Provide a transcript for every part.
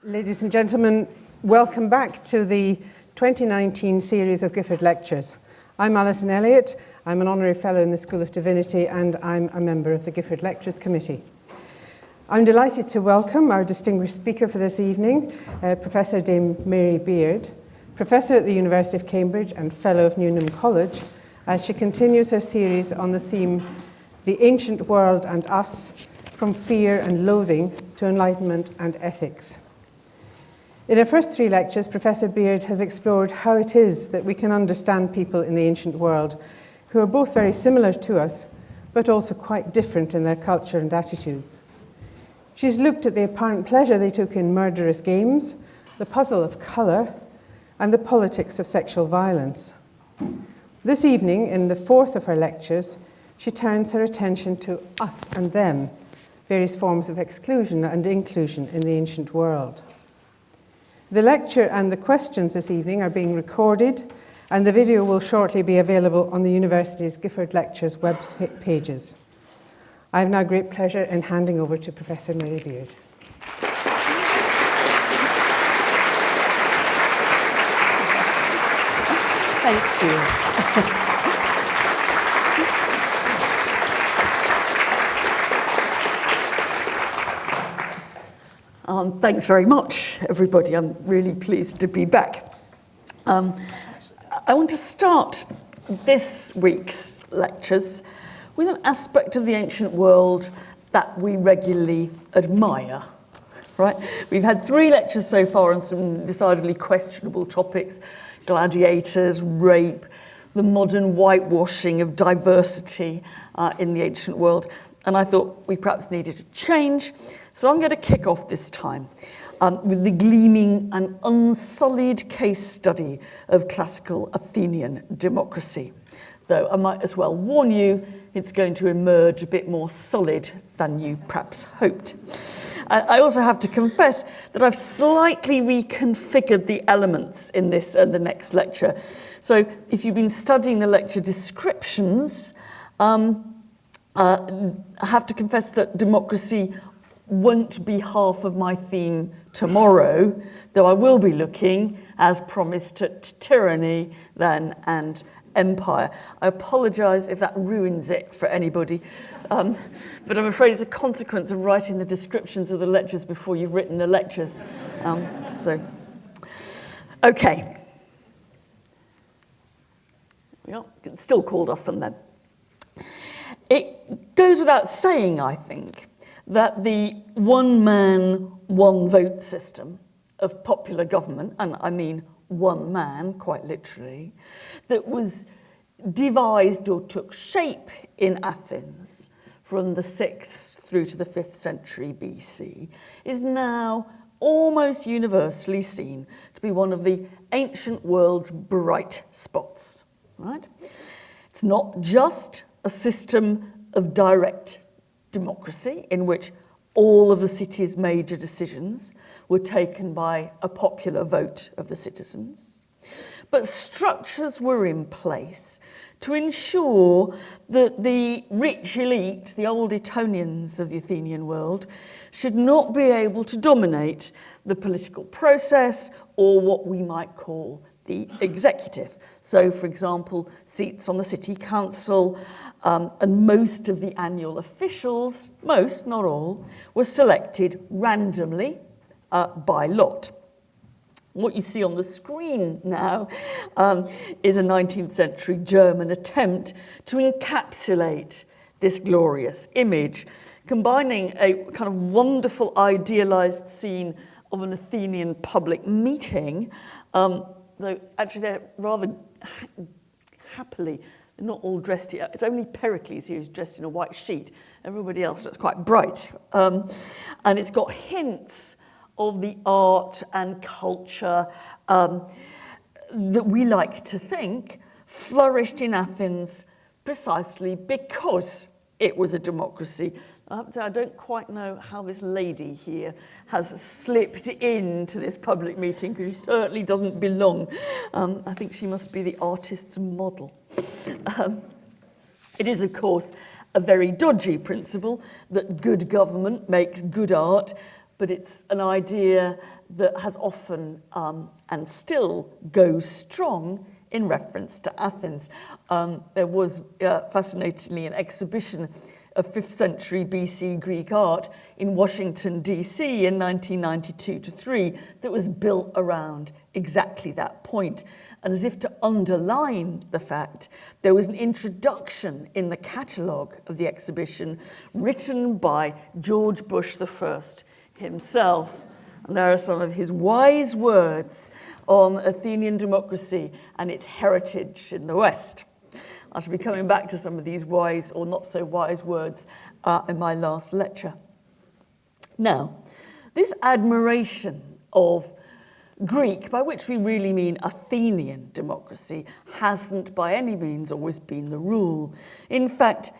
Ladies and gentlemen, welcome back to the 2019 series of Gifford Lectures. I'm Alison Elliott. I'm an Honorary Fellow in the School of Divinity and I'm a member of the Gifford Lectures Committee. I'm delighted to welcome our distinguished speaker for this evening, Professor Dame Mary Beard, Professor at the University of Cambridge and Fellow of Newnham College, as she continues her series on the theme, The Ancient World and Us, from Fear and Loathing to Enlightenment and Ethics. In her first three lectures, Professor Beard has explored how it is that we can understand people in the ancient world who are both very similar to us, but also quite different in their culture and attitudes. She's looked at the apparent pleasure they took in murderous games, the puzzle of colour, and the politics of sexual violence. This evening, in the fourth of her lectures, she turns her attention to us and them, various forms of exclusion and inclusion in the ancient world. The lecture and the questions this evening are being recorded, and the video will shortly be available on the University's Gifford Lectures web pages. I have now great pleasure in handing over to Professor Mary Beard. Thank you. Thanks very much, everybody. I'm really pleased to be back. I want to start this week's lectures with an aspect of the ancient world that we regularly admire, right? We've had three lectures so far on some decidedly questionable topics: gladiators, rape, the modern whitewashing of diversity in the ancient world. And I thought we perhaps needed a change. So I'm going to kick off this time with the gleaming and unsullied case study of classical Athenian democracy. Though I might as well warn you, it's going to emerge a bit more solid than you perhaps hoped. I also have to confess that I've slightly reconfigured the elements in this and the next lecture. So if you've been studying the lecture descriptions, I have to confess that democracy won't be half of my theme tomorrow, though I will be looking, as promised, at tyranny then and empire. I apologise if that ruins it for anybody, but I'm afraid it's a consequence of writing the descriptions of the lectures before you've written the lectures. Okay. Well, it's still called us and them. It goes without saying, I think, that the one-man, one-vote system of popular government, and I mean one man, quite literally, that was devised or took shape in Athens from the 6th through to the 5th century BC, is now almost universally seen to be one of the ancient world's bright spots, right? It's not just a system of direct democracy in which all of the city's major decisions were taken by a popular vote of the citizens, but structures were in place to ensure that the rich elite, the old Etonians of the Athenian world, should not be able to dominate the political process or what we might call the executive. So, for example, seats on the city council and most of the annual officials, most, not all, were selected randomly by lot. What you see on the screen now is a 19th century German attempt to encapsulate this glorious image, combining a kind of wonderful idealized scene of an Athenian public meeting, though actually they're rather happily, they're not all dressed, it's only Pericles who's dressed in a white sheet. Everybody else looks quite bright. And it's got hints of the art and culture that we like to think flourished in Athens precisely because it was a democracy. I don't quite know how this lady here has slipped into this public meeting, because she certainly doesn't belong. I think she must be the artist's model. It is, of course, a very dodgy principle that good government makes good art, but it's an idea that has often and still goes strong in reference to Athens. There was, fascinatingly, an exhibition of 5th century BC Greek art in Washington, D.C. in 1992-3 that was built around exactly that point. And as if to underline the fact, there was an introduction in the catalogue of the exhibition written by George Bush I himself. And there are some of his wise words on Athenian democracy and its heritage in the West. I shall be coming back to some of these wise or not so wise words in my last lecture. Now, this admiration of Greek, by which we really mean Athenian democracy, hasn't by any means always been the rule. In fact,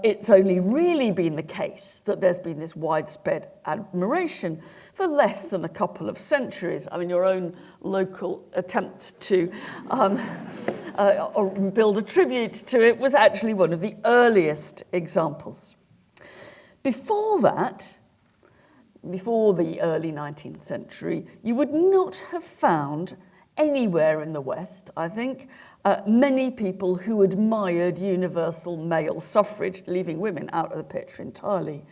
it's only really been the case that there's been this widespread admiration for less than a couple of centuries. I mean, your own local attempt to build a tribute to it was actually one of the earliest examples. Before that, before the early 19th century, you would not have found anywhere in the West, I think, many people who admired universal male suffrage, leaving women out of the picture entirely.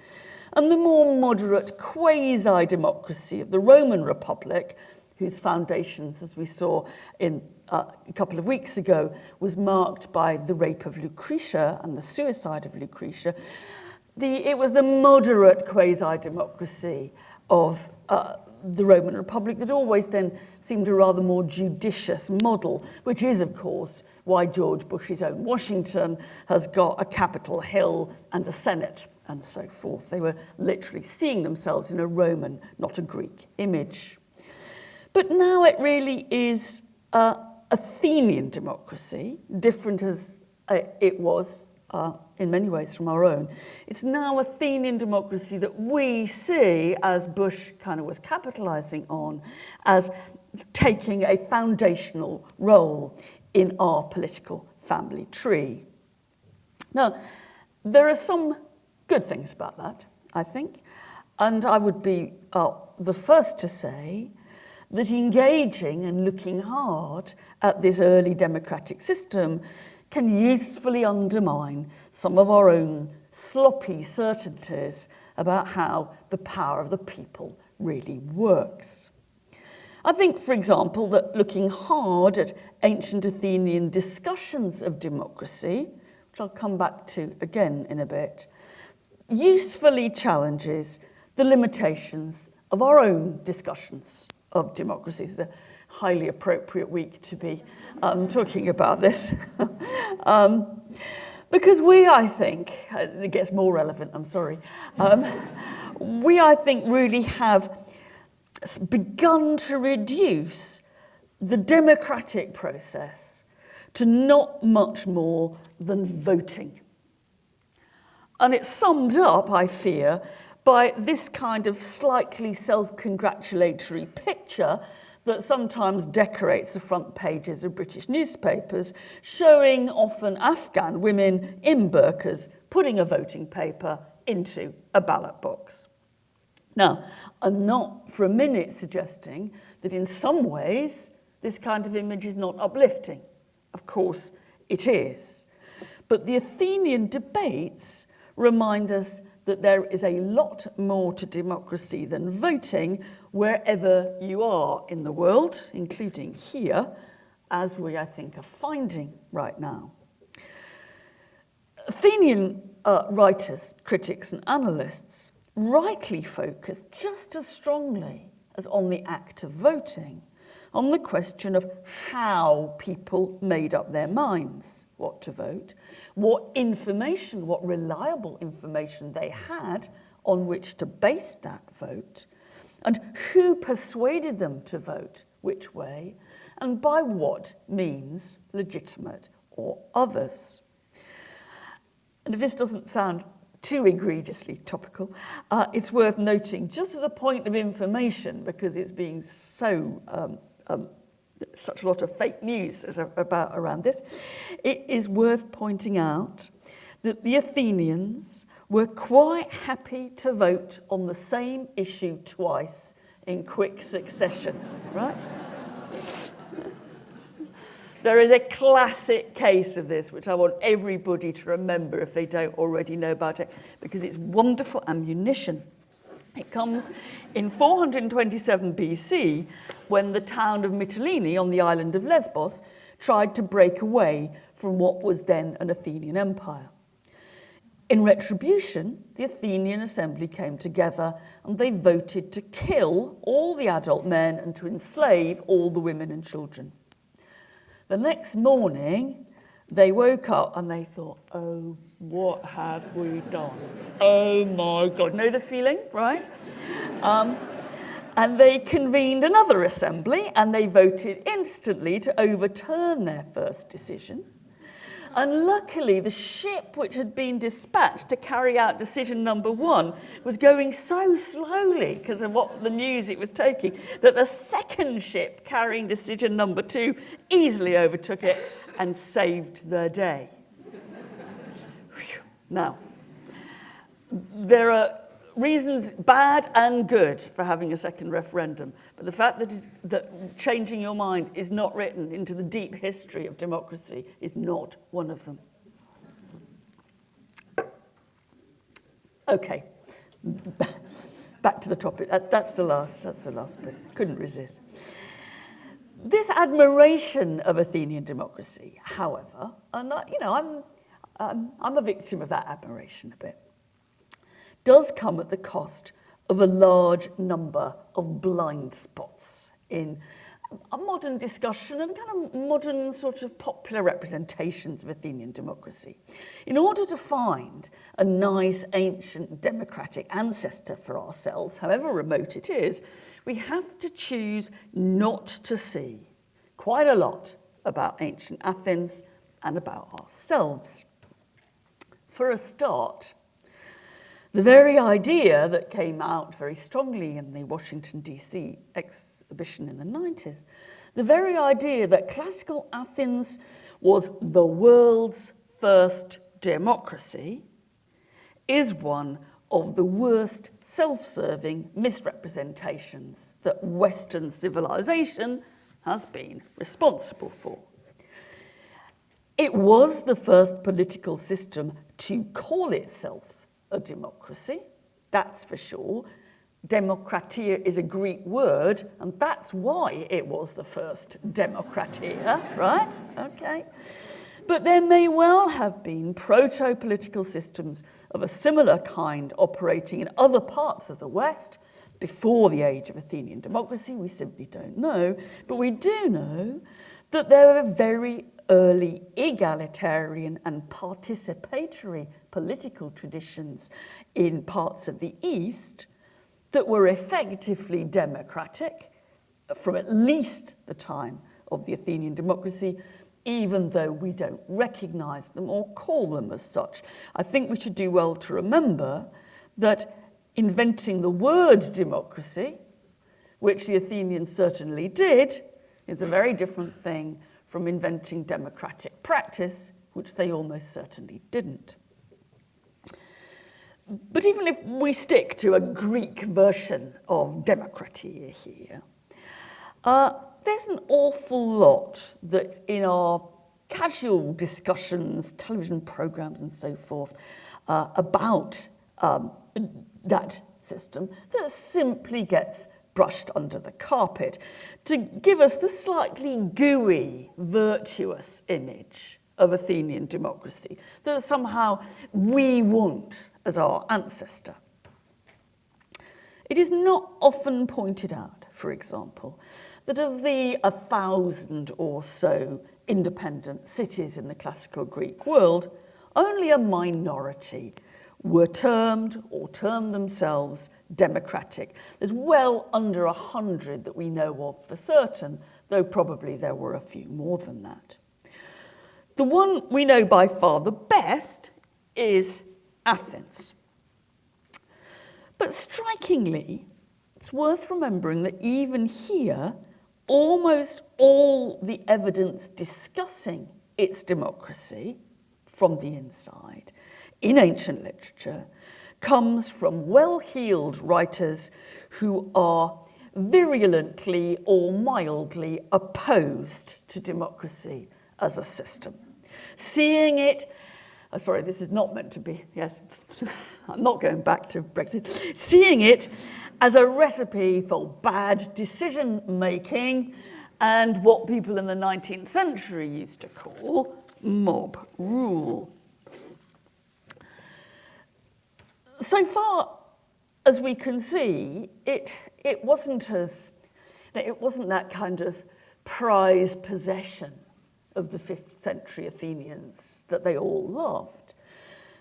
And the more moderate quasi-democracy of the Roman Republic, whose foundations, as we saw in a couple of weeks ago, was marked by the rape of Lucretia and the suicide of Lucretia, it was the moderate quasi-democracy of the Roman Republic that always then seemed a rather more judicious model, which is, of course, why George Bush's own Washington has got a Capitol Hill and a Senate and so forth. They were literally seeing themselves in a Roman, not a Greek, image. But now it really is Athenian democracy, different as it was in many ways from our own. It's now Athenian democracy that we see, as Bush kind of was capitalizing on, as taking a foundational role in our political family tree. Now, there are some good things about that, I think, and I would be the first to say that engaging and looking hard at this early democratic system can usefully undermine some of our own sloppy certainties about how the power of the people really works. I think, for example, that looking hard at ancient Athenian discussions of democracy, which I'll come back to again in a bit, usefully challenges the limitations of our own discussions of democracy. It's a highly appropriate week to be talking about this. Because we, I think, it gets more relevant, I'm sorry, we, I think, really have begun to reduce the democratic process to not much more than voting. And it's summed up, I fear, by this kind of slightly self-congratulatory picture that sometimes decorates the front pages of British newspapers, showing often Afghan women in burqas putting a voting paper into a ballot box. Now, I'm not for a minute suggesting that in some ways this kind of image is not uplifting. Of course it is. But the Athenian debates remind us that there is a lot more to democracy than voting wherever you are in the world, including here, as we, I think, are finding right now. Athenian writers, critics and analysts rightly focus just as strongly as on the act of voting on the question of how people made up their minds what to vote, what information, what reliable information they had on which to base that vote, and who persuaded them to vote which way, and by what means, legitimate or others. And if this doesn't sound too egregiously topical, it's worth noting, just as a point of information, because it's being so such a lot of fake news around this, it is worth pointing out that the Athenians were quite happy to vote on the same issue twice in quick succession, right? There is a classic case of this, which I want everybody to remember if they don't already know about it, because it's wonderful ammunition. It comes in 427 BC, when the town of Mytilene on the island of Lesbos tried to break away from what was then an Athenian empire. In retribution, the Athenian assembly came together and they voted to kill all the adult men and to enslave all the women and children. The next morning, they woke up and they thought, oh, what have we done? Oh my God. Know the feeling, right? And they convened another assembly and they voted instantly to overturn their first decision. And luckily, the ship which had been dispatched to carry out decision number 1 was going so slowly because of what the news it was taking, that the second ship carrying decision number 2 easily overtook it and saved the day. Now, there are reasons, bad and good, for having a second referendum. But the fact that changing your mind is not written into the deep history of democracy is not one of them. Okay, back to the topic. That's the last bit. Couldn't resist. This admiration of Athenian democracy, however, and I'm a victim of that admiration a bit, does come at the cost of a large number of blind spots in a modern discussion and kind of modern sort of popular representations of Athenian democracy. In order to find a nice, ancient, democratic ancestor for ourselves, however remote it is, we have to choose not to see quite a lot about ancient Athens and about ourselves. For a start, the very idea that came out very strongly in the Washington, D.C. exhibition in the 90s, the very idea that classical Athens was the world's first democracy, is one of the worst self-serving misrepresentations that Western civilization has been responsible for. It was the first political system to call itself a democracy, that's for sure. Demokratia is a Greek word, and that's why it was the first demokratia, right? Okay. But there may well have been proto-political systems of a similar kind operating in other parts of the West before the age of Athenian democracy. We simply don't know. But we do know that there were very early egalitarian and participatory political traditions in parts of the East that were effectively democratic from at least the time of the Athenian democracy, even though we don't recognise them or call them as such. I think we should do well to remember that inventing the word democracy, which the Athenians certainly did, is a very different thing from inventing democratic practice, which they almost certainly didn't. But even if we stick to a Greek version of democratia here, there's an awful lot that in our casual discussions, television programs and so forth, about that system that simply gets brushed under the carpet to give us the slightly gooey, virtuous image of Athenian democracy that somehow we want as our ancestor. It is not often pointed out, for example, that of the 1,000 or so independent cities in the classical Greek world, only a minority were termed or termed themselves democratic. There's well under 100 that we know of for certain, though probably there were a few more than that. The one we know by far the best is Athens. But strikingly, it's worth remembering that even here, almost all the evidence discussing its democracy from the inside in ancient literature comes from well-heeled writers who are virulently or mildly opposed to democracy as a system. Seeing it, sorry, this is not meant to be, yes, I'm not going back to Brexit. Seeing it as a recipe for bad decision-making and what people in the 19th century used to call mob rule. So far as we can see, it wasn't that kind of prized possession of the 5th century Athenians that they all loved.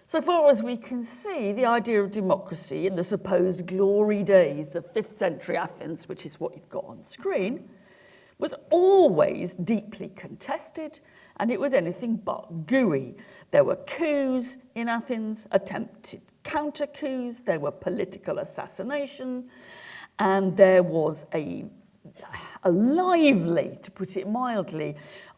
So far as we can see, the idea of democracy in the supposed glory days of 5th century Athens, which is what you've got on screen, was always deeply contested, and it was anything but gooey. There were coups in Athens, attempted counter-coups, there were political assassination, and there was a lively, to put it mildly,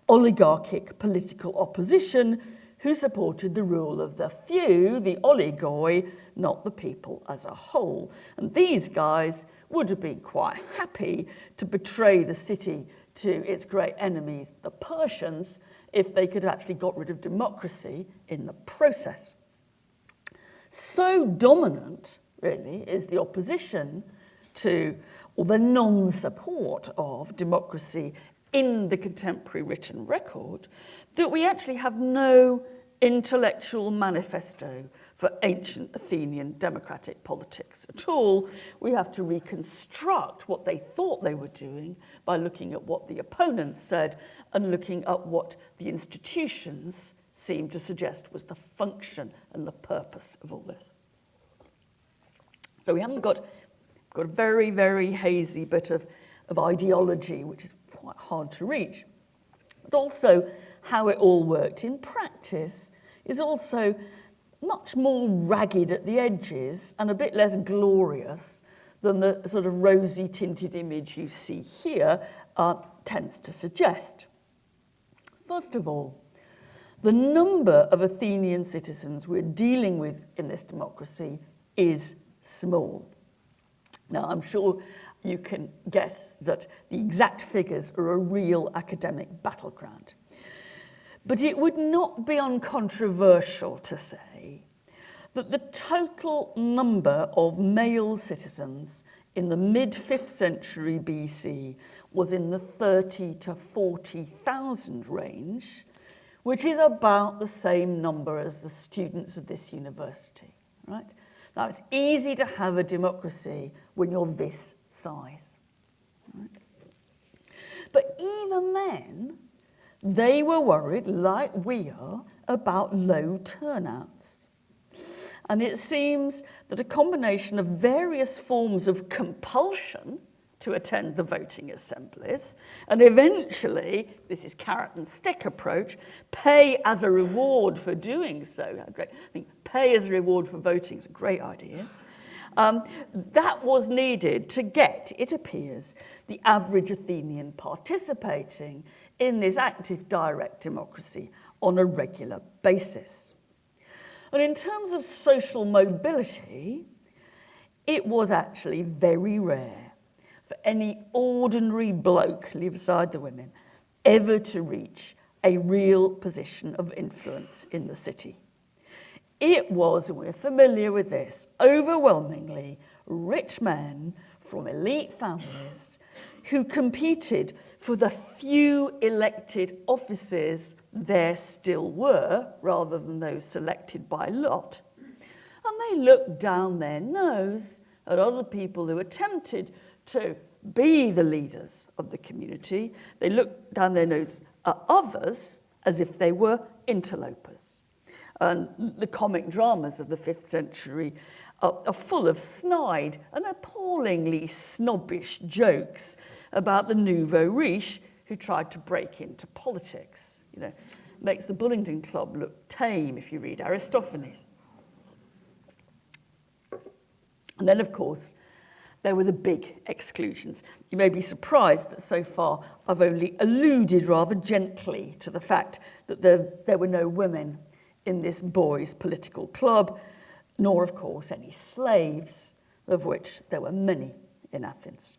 oligarchic political opposition who supported the rule of the few, the oligoi, not the people as a whole. And these guys would have been quite happy to betray the city to its great enemies, the Persians, if they could have actually got rid of democracy in the process. So dominant, really, is the opposition to, or the non-support of democracy in the contemporary written record, that we actually have no intellectual manifesto for ancient Athenian democratic politics at all. We have to reconstruct what they thought they were doing by looking at what the opponents said and looking at what the institutions seemed to suggest was the function and the purpose of all this. So we haven't got a very, very hazy bit of ideology, which is quite hard to reach. But also how it all worked in practice is also much more ragged at the edges and a bit less glorious than the sort of rosy tinted image you see here tends to suggest. First of all, the number of Athenian citizens we're dealing with in this democracy is small. Now, I'm sure you can guess that the exact figures are a real academic battleground. But it would not be uncontroversial to say that the total number of male citizens in the mid-5th century BC was in the 30 to 40,000 range, which is about the same number as the students of this university, right? Now, it's easy to have a democracy when you're this size, right? But even then, they were worried, like we are, about low turnouts. And it seems that a combination of various forms of compulsion to attend the voting assemblies, and eventually, this is carrot and stick approach, pay as a reward for doing so. Great. I think pay as a reward for voting is a great idea. That was needed to get, it appears, the average Athenian participating in this active direct democracy on a regular basis. And in terms of social mobility, it was actually very rare for any ordinary bloke, leave aside the women, ever to reach a real position of influence in the city. It was, and we're familiar with this, overwhelmingly rich men from elite families who competed for the few elected offices there still were, rather than those selected by lot. And they looked down their nose at other people who attempted to be the leaders of the community. They looked down their nose at others as if they were interlopers. And the comic dramas of the 5th century are full of snide and appallingly snobbish jokes about the nouveau riche who tried to break into politics. You know, makes the Bullingdon Club look tame if you read Aristophanes. And then, of course, there were the big exclusions. You may be surprised that so far I've only alluded rather gently to the fact that there were no women in this boys' political club, nor, of course, any slaves, of which there were many in Athens.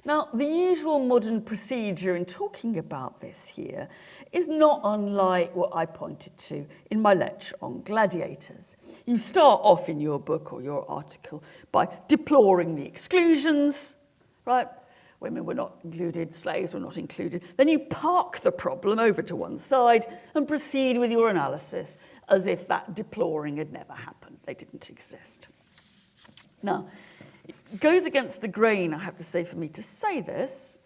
Now, the usual modern procedure in talking about this here is not unlike what I pointed to in my lecture on gladiators. You start off in your book or your article by deploring the exclusions, right? Women were not included, slaves were not included. Then you park the problem over to one side and proceed with your analysis as if that deploring had never happened. They didn't exist. Now, it goes against the grain, I have to say, for me to say this,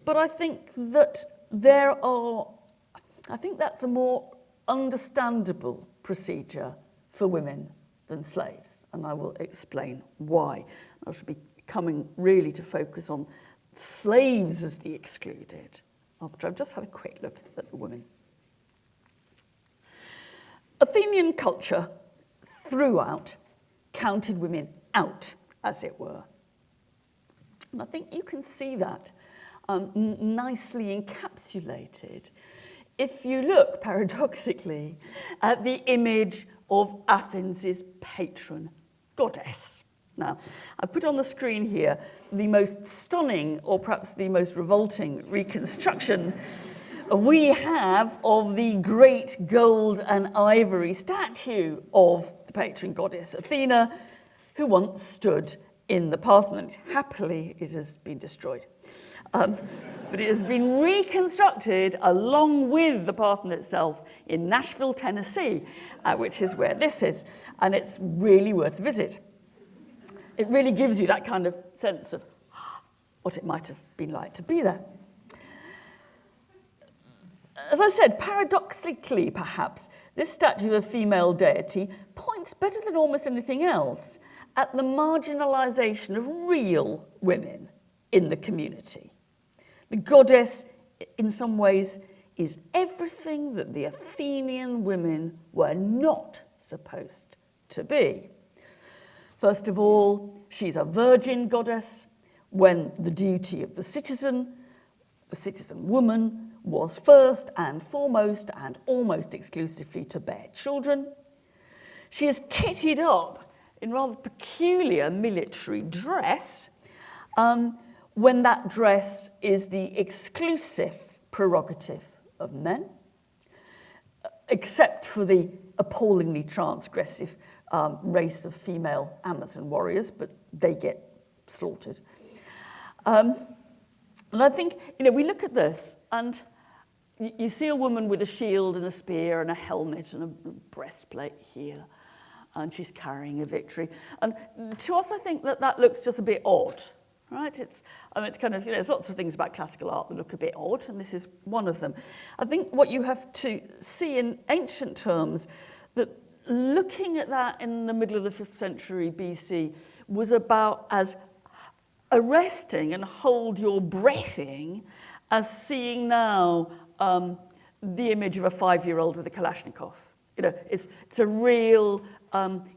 but I think that that's a more understandable procedure for women than slaves, and I will explain why. I should be coming really to focus on slaves as the excluded, after I've just had a quick look at the women. Athenian culture throughout counted women out, as it were. And I think you can see that nicely encapsulated if you look, paradoxically, at the image of Athens' patron goddess. Now, I put on the screen here the most stunning, or perhaps the most revolting, reconstruction we have of the great gold and ivory statue of the patron goddess Athena, who once stood in the Parthenon. Happily, it has been destroyed. But it has been reconstructed along with the Parthenon itself in Nashville, Tennessee, which is where this is, and it's really worth a visit. It really gives you that kind of sense of what it might have been like to be there. As I said, paradoxically, perhaps, this statue of a female deity points better than almost anything else at the marginalisation of real women in the community. The goddess, in some ways, is everything that the Athenian women were not supposed to be. First of all, she's a virgin goddess, when the duty of the citizen woman, was first and foremost and almost exclusively to bear children. She is kitted up in rather peculiar military dress, when that dress is the exclusive prerogative of men, except for the appallingly transgressive race of female Amazon warriors, but they get slaughtered. And I think, we look at this and you see a woman with a shield and a spear and a helmet and a breastplate here, and she's carrying a victory. And to us, I think that looks just a bit odd, right? It's kind of, there's lots of things about classical art that look a bit odd, and this is one of them. I think what you have to see in ancient terms, that looking at that in the middle of the 5th century BC was about as arresting and hold your breathing as seeing now the image of a 5-year-old with a Kalashnikov. It's a real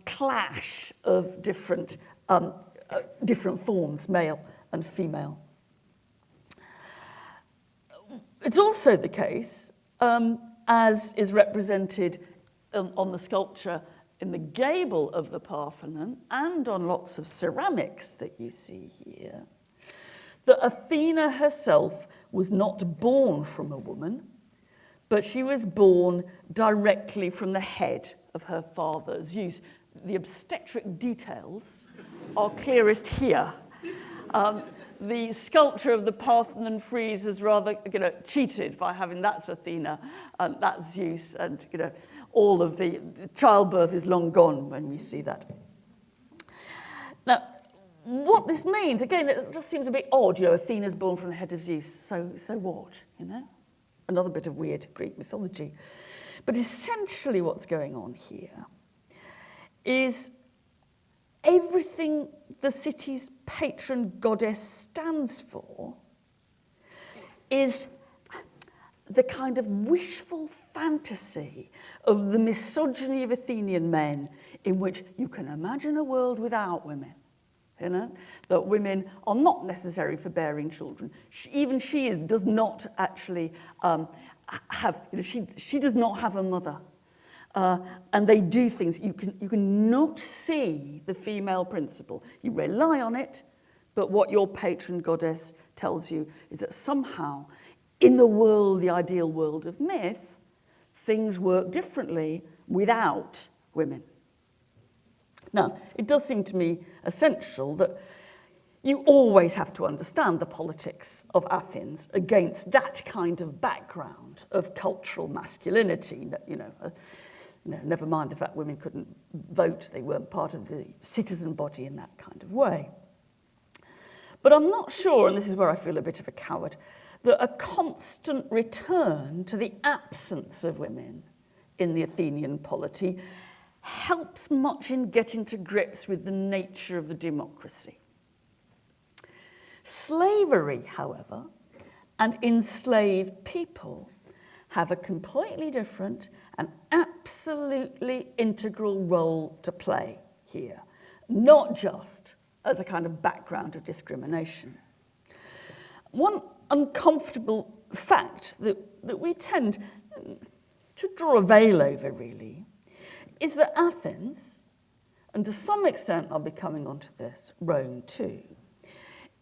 clash of different forms, male and female. It's also the case, as is represented on the sculpture in the gable of the Parthenon and on lots of ceramics that you see here, that Athena herself was not born from a woman, but she was born directly from the head of her father, Zeus. The obstetric details are clearest here. The sculpture of the Parthenon frieze is rather cheated by having that's Athena and that's Zeus, and all of the childbirth is long gone when we see that. Now, what this means, again, it just seems a bit odd. Athena's born from the head of Zeus, so what? Another bit of weird Greek mythology. But essentially, what's going on here is everything the city's patron goddess stands for is the kind of wishful fantasy of the misogyny of Athenian men, in which you can imagine a world without women. That women are not necessary for bearing children. She does not actually have. She does not have a mother And they do things. You can not see the female principle. You rely on it, but what your patron goddess tells you is that somehow in the world, the ideal world of myth, things work differently without women. Now, it does seem to me essential that you always have to understand the politics of Athens against that kind of background of cultural masculinity. Never mind the fact women couldn't vote, they weren't part of the citizen body in that kind of way. But I'm not sure, and this is where I feel a bit of a coward, that a constant return to the absence of women in the Athenian polity helps much in getting to grips with the nature of the democracy. Slavery, however, and enslaved people have a completely different and absolutely integral role to play here, not just as a kind of background of discrimination. One uncomfortable fact that we tend to draw a veil over, really, is that Athens, and to some extent I'll be coming onto this, Rome too,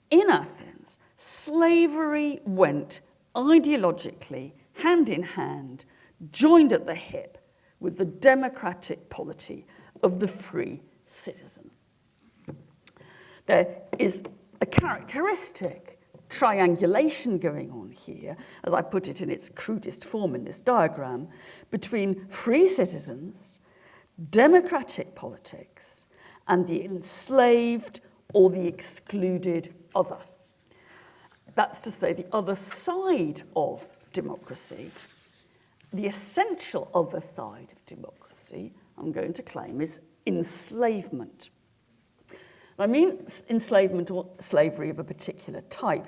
in Athens, slavery went ideologically hand in hand, joined at the hip with the democratic polity of the free citizen. There is a characteristic triangulation going on here, as I put it in its crudest form in this diagram, between free citizens, democratic politics, and the enslaved or the excluded other. That's to say, the other side of democracy, the essential other side of democracy, I'm going to claim, is enslavement. I mean enslavement or slavery of a particular type.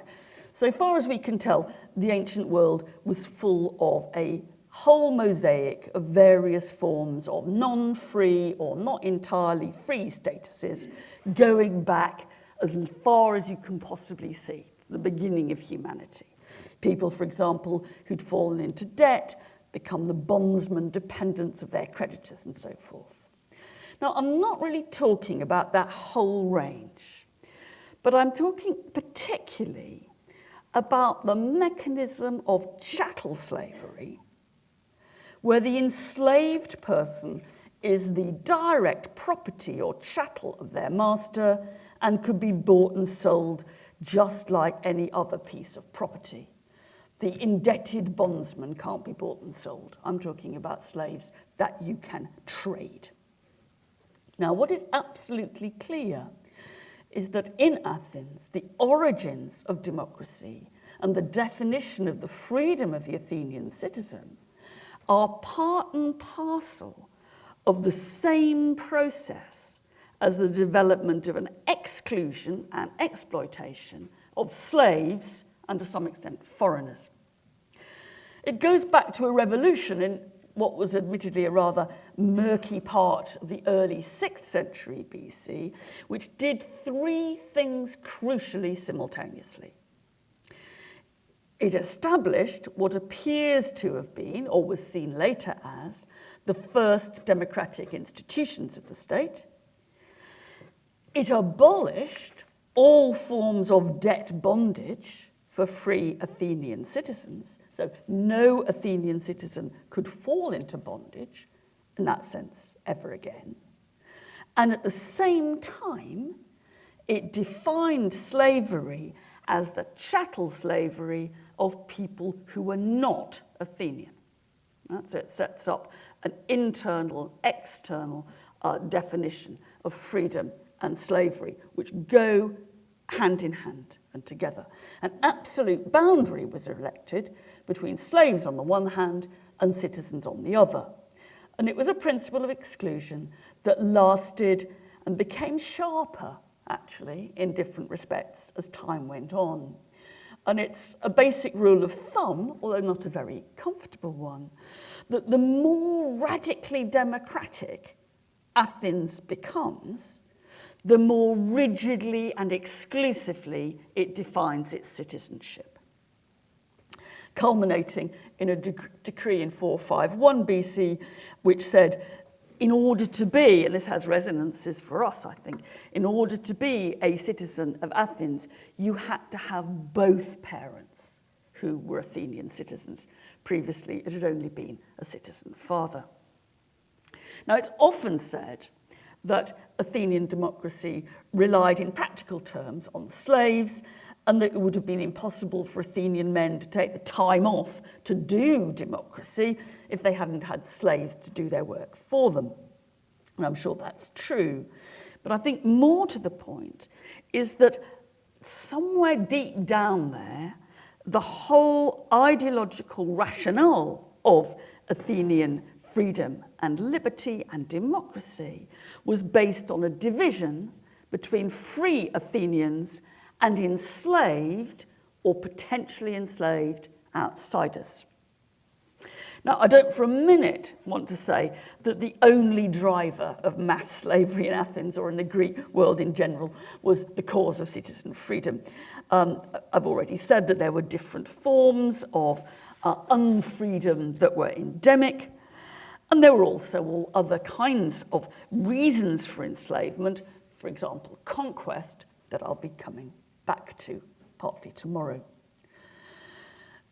So far as we can tell, the ancient world was full of a whole mosaic of various forms of non-free or not entirely free statuses going back as far as you can possibly see, the beginning of humanity. People, for example, who'd fallen into debt, become the bondsmen, dependents of their creditors, and so forth. Now, I'm not really talking about that whole range, but I'm talking particularly about the mechanism of chattel slavery, where the enslaved person is the direct property or chattel of their master and could be bought and sold just like any other piece of property. The indebted bondsman can't be bought and sold. I'm talking about slaves that you can trade. Now, what is absolutely clear is that in Athens, the origins of democracy and the definition of the freedom of the Athenian citizen are part and parcel of the same process as the development of an exclusion and exploitation of slaves and, to some extent, foreigners. It goes back to a revolution in what was admittedly a rather murky part of the early 6th century BC, which did three things crucially simultaneously. It established what appears to have been, or was seen later as, the first democratic institutions of the state. It abolished all forms of debt bondage for free Athenian citizens. So no Athenian citizen could fall into bondage, in that sense, ever again. And at the same time, it defined slavery as the chattel slavery of people who were not Athenian. So it sets up an internal, external definition of freedom and slavery, which go hand in hand and together. An absolute boundary was erected between slaves on the one hand and citizens on the other. And it was a principle of exclusion that lasted and became sharper, actually, in different respects as time went on. And it's a basic rule of thumb, although not a very comfortable one, that the more radically democratic Athens becomes, the more rigidly and exclusively it defines its citizenship. culminating in a decree in 451 BC, which said, in order to be, and this has resonances for us, I think, in order to be a citizen of Athens, you had to have both parents who were Athenian citizens. Previously, it had only been a citizen father. Now, it's often said that Athenian democracy relied in practical terms on slaves, and that it would have been impossible for Athenian men to take the time off to do democracy if they hadn't had slaves to do their work for them. And I'm sure that's true. But I think more to the point is that somewhere deep down there, the whole ideological rationale of Athenian freedom and liberty and democracy was based on a division between free Athenians and enslaved or potentially enslaved outsiders. Now, I don't for a minute want to say that the only driver of mass slavery in Athens or in the Greek world in general was the cause of citizen freedom. I've already said that there were different forms of unfreedom that were endemic, and there were also all other kinds of reasons for enslavement, for example, conquest, that I'll be coming back to partly tomorrow.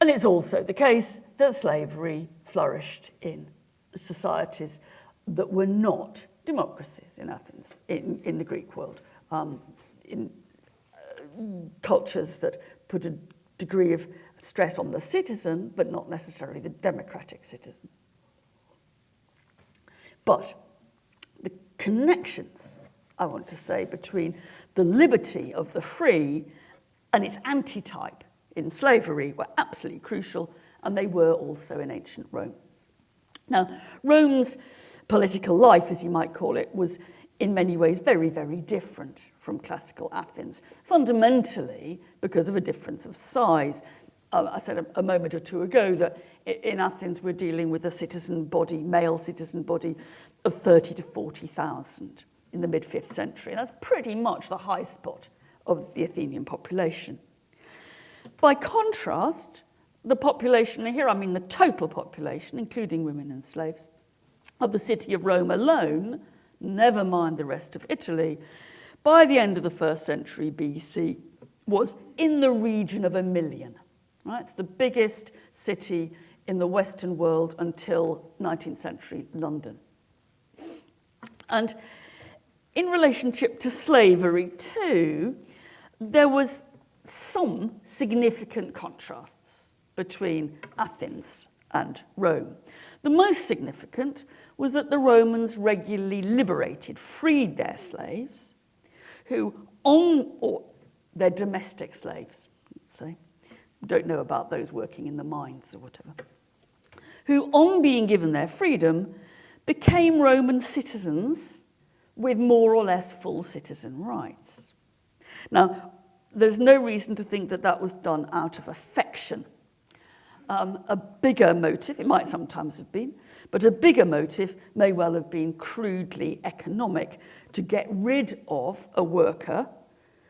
And it's also the case that slavery flourished in societies that were not democracies in Athens, in the Greek world, in cultures that put a degree of stress on the citizen, but not necessarily the democratic citizen. But the connections, I want to say, between the liberty of the free and its antitype in slavery were absolutely crucial, and they were also in ancient Rome. Now, Rome's political life, as you might call it, was in many ways very, very different from classical Athens, fundamentally because of a difference of size. I said a moment or two ago that in Athens we're dealing with a citizen body, male citizen body, of 30 to 40,000 in the mid-5th century. That's pretty much the high spot of the Athenian population. By contrast, the population, and here I mean the total population, including women and slaves, of the city of Rome alone, never mind the rest of Italy, by the end of the 1st century BC, was in the region of 1 million. Right? It's the biggest city in the Western world until 19th century London. And in relationship to slavery too, there was some significant contrasts between Athens and Rome. The most significant was that the Romans regularly liberated, freed their slaves, who or their domestic slaves, let's say, don't know about those working in the mines or whatever, who, on being given their freedom, became Roman citizens with more or less full citizen rights. Now, there's no reason to think that that was done out of affection. A bigger motive, it might sometimes have been, but a bigger motive may well have been crudely economic, to get rid of a worker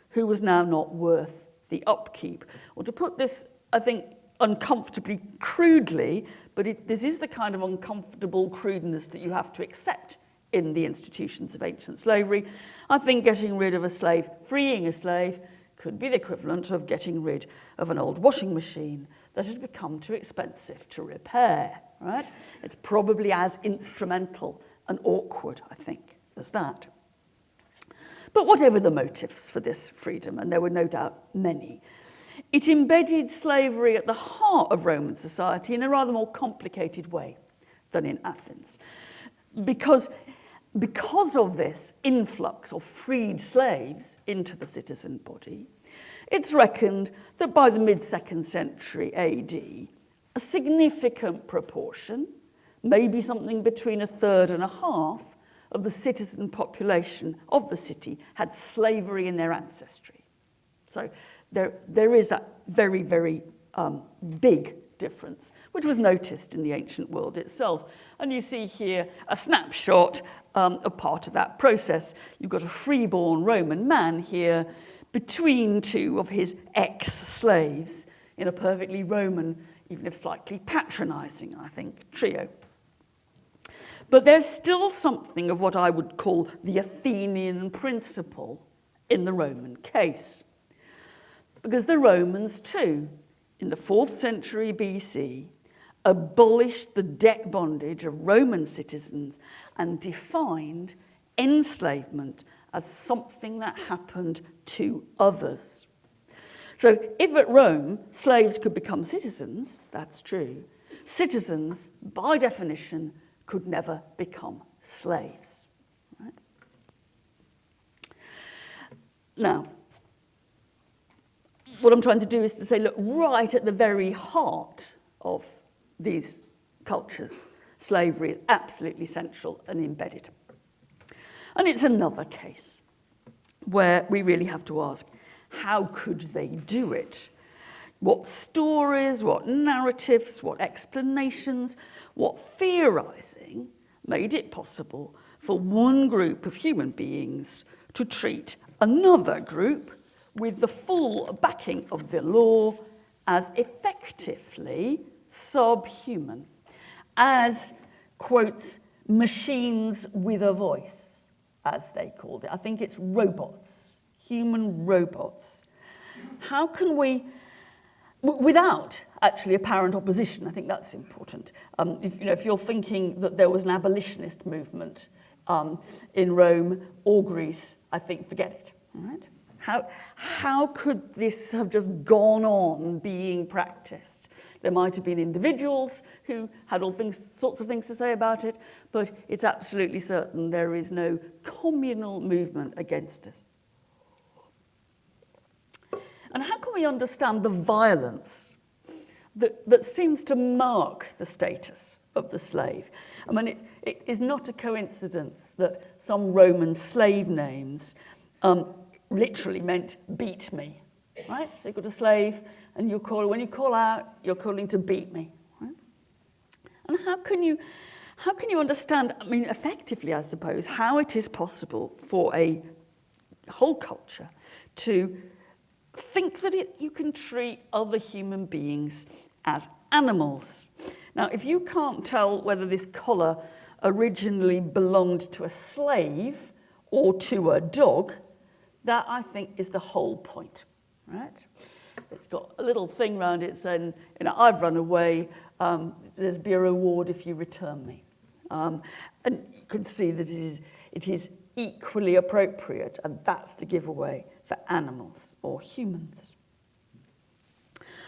who was now not worth the upkeep. Or to put this, I think, uncomfortably crudely, but this is the kind of uncomfortable crudeness that you have to accept in the institutions of ancient slavery. I think getting rid of a slave, freeing a slave, could be the equivalent of getting rid of an old washing machine that had become too expensive to repair, right? It's probably as instrumental and awkward, I think, as that. But whatever the motives for this freedom, and there were no doubt many, it embedded slavery at the heart of Roman society in a rather more complicated way than in Athens. Because of this influx of freed slaves into the citizen body, it's reckoned that by the mid-2nd century AD, a significant proportion, maybe something between 1/3 and 1/2, of the citizen population of the city had slavery in their ancestry. So there is that very, very big difference, which was noticed in the ancient world itself. And you see here a snapshot of part of that process. You've got a freeborn Roman man here between two of his ex-slaves in a perfectly Roman even if slightly patronising, I think, trio. But there's still something of what I would call the Athenian principle in the Roman case. Because the Romans, too, in the 4th century BC, abolished the debt bondage of Roman citizens and defined enslavement as something that happened to others. So if at Rome slaves could become citizens, that's true, citizens, by definition, could never become slaves. Right? Now, what I'm trying to do is to say, look, right at the very heart of these cultures, slavery is absolutely central and embedded. And it's another case where we really have to ask, how could they do it? What stories, what narratives, what explanations, what theorising made it possible for one group of human beings to treat another group with the full backing of the law as effectively subhuman, as, quotes, machines with a voice, as they called it. I think it's robots, human robots. How can we, without actually apparent opposition, I think that's important. If you're thinking that there was an abolitionist movement in Rome or Greece, I think forget it, all right? How could this have just gone on being practiced? There might have been individuals who had sorts of things to say about it, but it's absolutely certain there is no communal movement against this. And how can we understand the violence that seems to mark the status of the slave? I mean, it is not a coincidence that some Roman slave names literally meant beat me, right? So you've got a slave, and when you call out, you're calling to beat me, right? And how can you understand, I mean, effectively, I suppose, how it is possible for a whole culture to think that you can treat other human beings as animals? Now, if you can't tell whether this collar originally belonged to a slave or to a dog, that, I think, is the whole point, right? It's got a little thing around it saying, I've run away, there's be a reward if you return me. And you can see that it is equally appropriate, and that's the giveaway for animals or humans.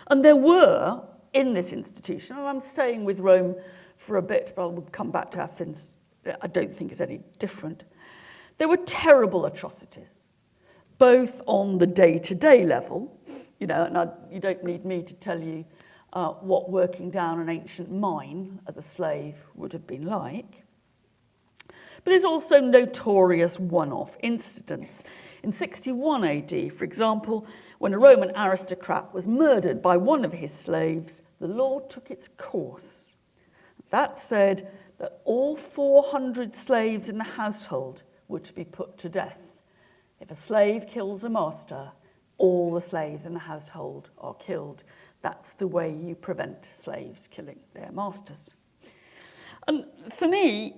And there were, in this institution, and I'm staying with Rome for a bit, but I'll come back to Athens, I don't think it's any different. There were terrible atrocities, both on the day-to-day level, and you don't need me to tell you what working down an ancient mine as a slave would have been like. But there's also notorious one-off incidents. In 61 AD, for example, when a Roman aristocrat was murdered by one of his slaves, the law took its course. That said that all 400 slaves in the household were to be put to death. If a slave kills a master, all the slaves in the household are killed. That's the way you prevent slaves killing their masters. And for me,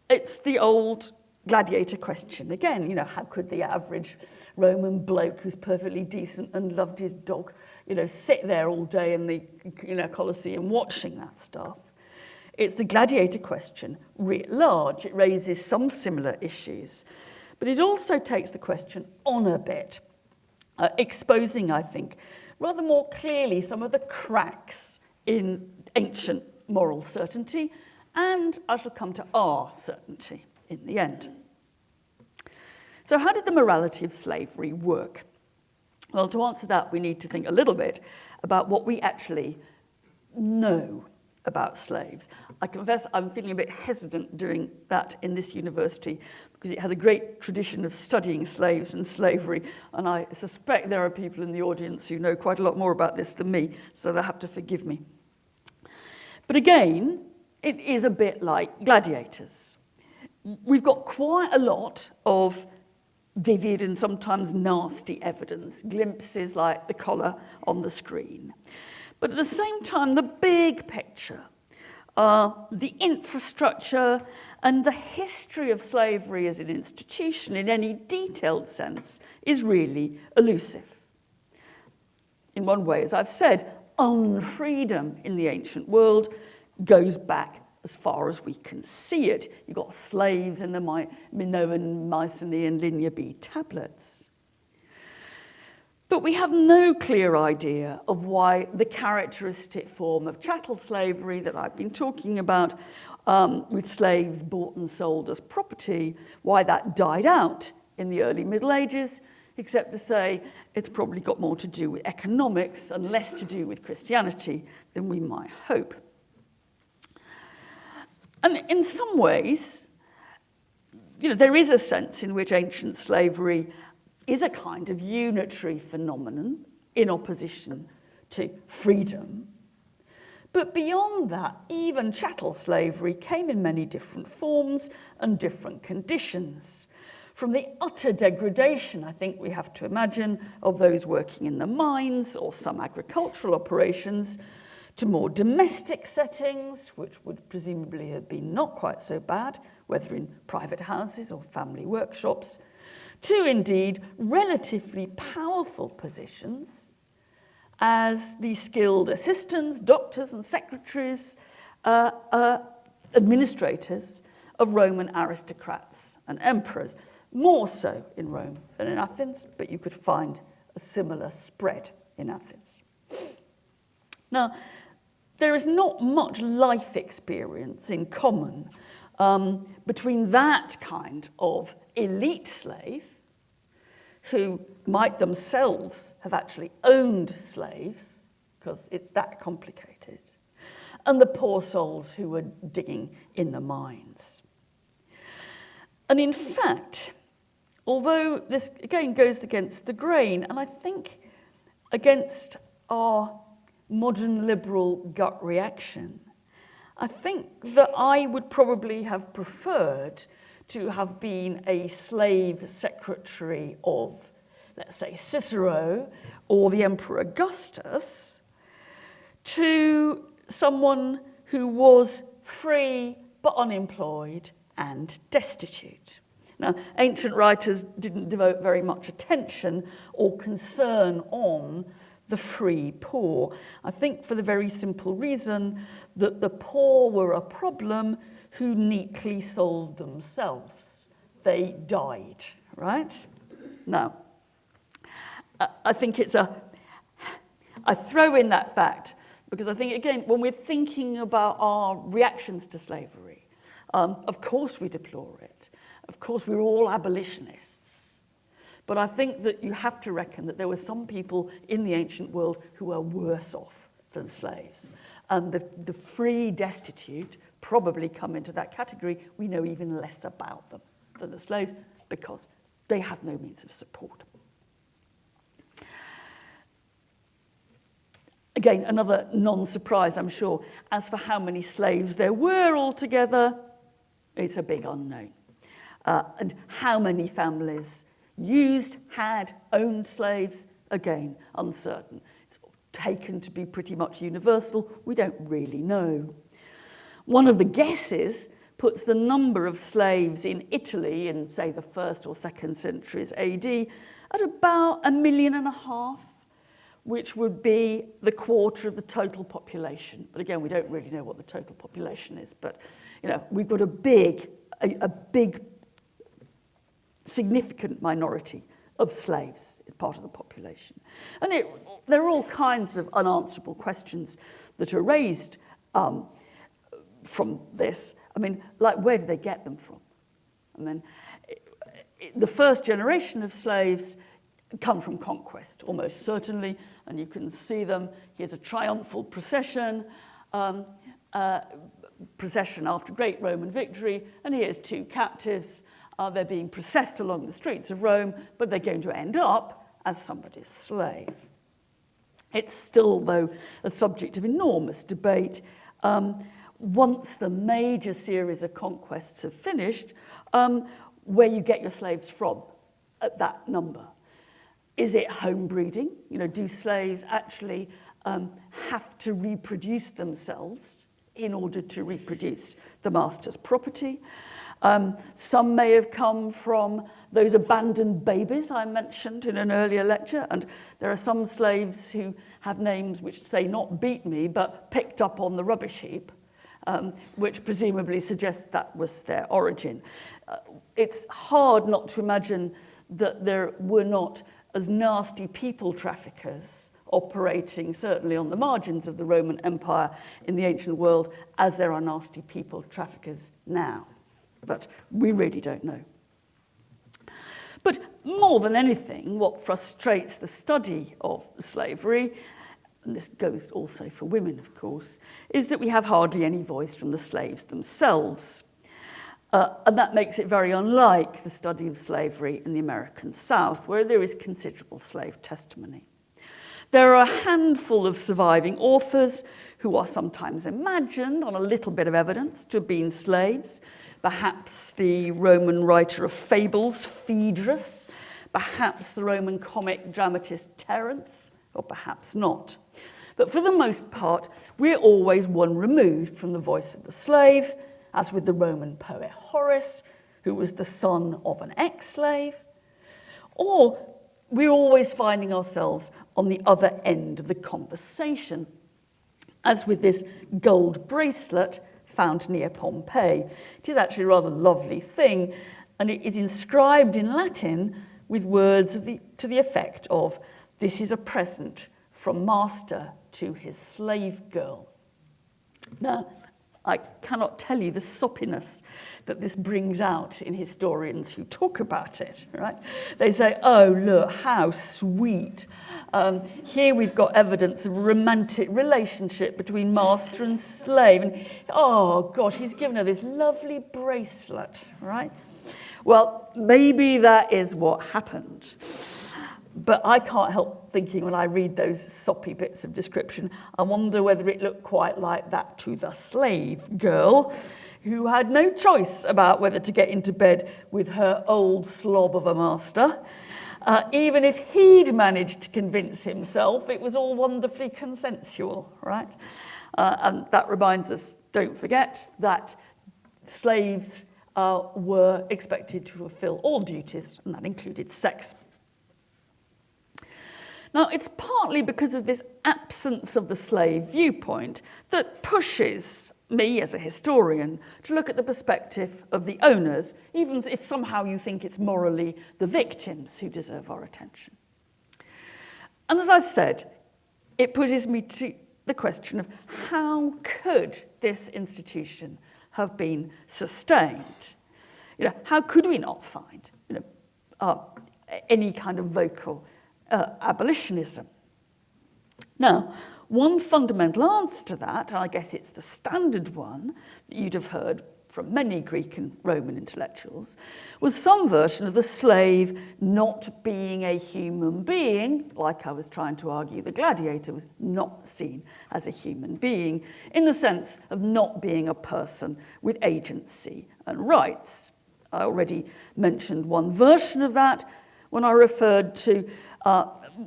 it's the old gladiator question. Again, how could the average Roman bloke who's perfectly decent and loved his dog, sit there all day in the Colosseum watching that stuff? It's the gladiator question writ large. It raises some similar issues. But it also takes the question on a bit, exposing, I think, rather more clearly some of the cracks in ancient moral certainty, and I shall come to our certainty in the end. So how did the morality of slavery work? Well, to answer that, we need to think a little bit about what we actually know about slaves. I confess I'm feeling a bit hesitant doing that in this university because it has a great tradition of studying slaves and slavery, and I suspect there are people in the audience who know quite a lot more about this than me, so they'll have to forgive me. But again, it is a bit like gladiators. We've got quite a lot of vivid and sometimes nasty evidence, glimpses like the collar on the screen. But at the same time, the big picture, the infrastructure and the history of slavery as an institution in any detailed sense is really elusive. In one way, as I've said, unfreedom in the ancient world goes back as far as we can see it. You've got slaves in the Minoan, Mycenaean, Linear B tablets. But we have no clear idea of why the characteristic form of chattel slavery that I've been talking about, with slaves bought and sold as property, why that died out in the early Middle Ages, except to say it's probably got more to do with economics and less to do with Christianity than we might hope. And in some ways, there is a sense in which ancient slavery is a kind of unitary phenomenon in opposition to freedom. But beyond that, even chattel slavery came in many different forms and different conditions. From the utter degradation, I think we have to imagine, of those working in the mines or some agricultural operations, to more domestic settings, which would presumably have been not quite so bad, whether in private houses or family workshops, to indeed relatively powerful positions as the skilled assistants, doctors and secretaries, administrators of Roman aristocrats and emperors, more so in Rome than in Athens, but you could find a similar spread in Athens. Now, there is not much life experience in common between that kind of elite slave, who might themselves have actually owned slaves, because it's that complicated, and the poor souls who were digging in the mines. And in fact, although this again goes against the grain, and I think against our modern liberal gut reaction, I think that I would probably have preferred to have been a slave secretary of, let's say, Cicero or the Emperor Augustus, to someone who was free but unemployed and destitute. Now, ancient writers didn't devote very much attention or concern on the free poor. I think for the very simple reason that the poor were a problem who neatly solved themselves. They died, right? Now, I think I throw in that fact because I think, again, when we're thinking about our reactions to slavery, of course we deplore it. Of course we're all abolitionists. But I think that you have to reckon that there were some people in the ancient world who were worse off than slaves. And the free destitute probably come into that category. We know even less about them than the slaves because they have no means of support. Again, another non-surprise, I'm sure. As for how many slaves there were altogether, it's a big unknown. And how many families had, owned slaves, again, uncertain. It's taken to be pretty much universal. We don't really know. One of the guesses puts the number of slaves in Italy in, say, the 1st or 2nd centuries AD at about 1.5 million, which would be the quarter of the total population. But again, we don't really know what the total population is. But, we've got a big, significant minority of slaves as part of the population. And there are all kinds of unanswerable questions that are raised from this. I mean, like, where did they get them from? I mean, the first generation of slaves come from conquest, almost certainly, and you can see them. Here's a triumphal procession after great Roman victory, and here's 2 captives. They're being processed along the streets of Rome, but they're going to end up as somebody's slave. It's still, though, a subject of enormous debate. Once the major series of conquests have finished, where you get your slaves from at that number. Is it home breeding? Do slaves actually have to reproduce themselves in order to reproduce the master's property. Some may have come from those abandoned babies I mentioned in an earlier lecture, and there are some slaves who have names which say not beat me, but picked up on the rubbish heap, which presumably suggests that was their origin. It's hard not to imagine that there were not as nasty people traffickers operating certainly on the margins of the Roman Empire in the ancient world as there are nasty people traffickers now. But we really don't know. But more than anything, what frustrates the study of slavery, and this goes also for women, of course, is that we have hardly any voice from the slaves themselves. And that makes it very unlike the study of slavery in the American South, where there is considerable slave testimony. There are a handful of surviving authors who are sometimes imagined on a little bit of evidence to have been slaves. Perhaps the Roman writer of fables, Phaedrus, perhaps the Roman comic dramatist Terence, or perhaps not. But for the most part, we're always one removed from the voice of the slave, as with the Roman poet Horace, who was the son of an ex-slave, or we're always finding ourselves on the other end of the conversation, as with this gold bracelet found near Pompeii. It is actually a rather lovely thing, and it is inscribed in Latin with words to the effect of, "This is a present from master to his slave girl." Now, I cannot tell you the soppiness that this brings out in historians who talk about it, right? They say, oh, look, how sweet. Here we've got evidence of a romantic relationship between master and slave. And, oh, gosh, he's given her this lovely bracelet, right? Well, maybe that is what happened. But I can't help thinking when I read those soppy bits of description, I wonder whether it looked quite like that to the slave girl, who had no choice about whether to get into bed with her old slob of a master. Even if he'd managed to convince himself, it was all wonderfully consensual, right? And that reminds us, don't forget, that slaves were expected to fulfill all duties, and that included sex. Now, it's partly because of this absence of the slave viewpoint that pushes me, as a historian, to look at the perspective of the owners, even if somehow you think it's morally the victims who deserve our attention. And as I said, it pushes me to the question of how could this institution have been sustained? How could we not find any kind of vocal abolitionism? Now, one fundamental answer to that, and I guess it's the standard one that you'd have heard from many Greek and Roman intellectuals, was some version of the slave not being a human being, like I was trying to argue the gladiator was not seen as a human being, in the sense of not being a person with agency and rights. I already mentioned one version of that when I referred to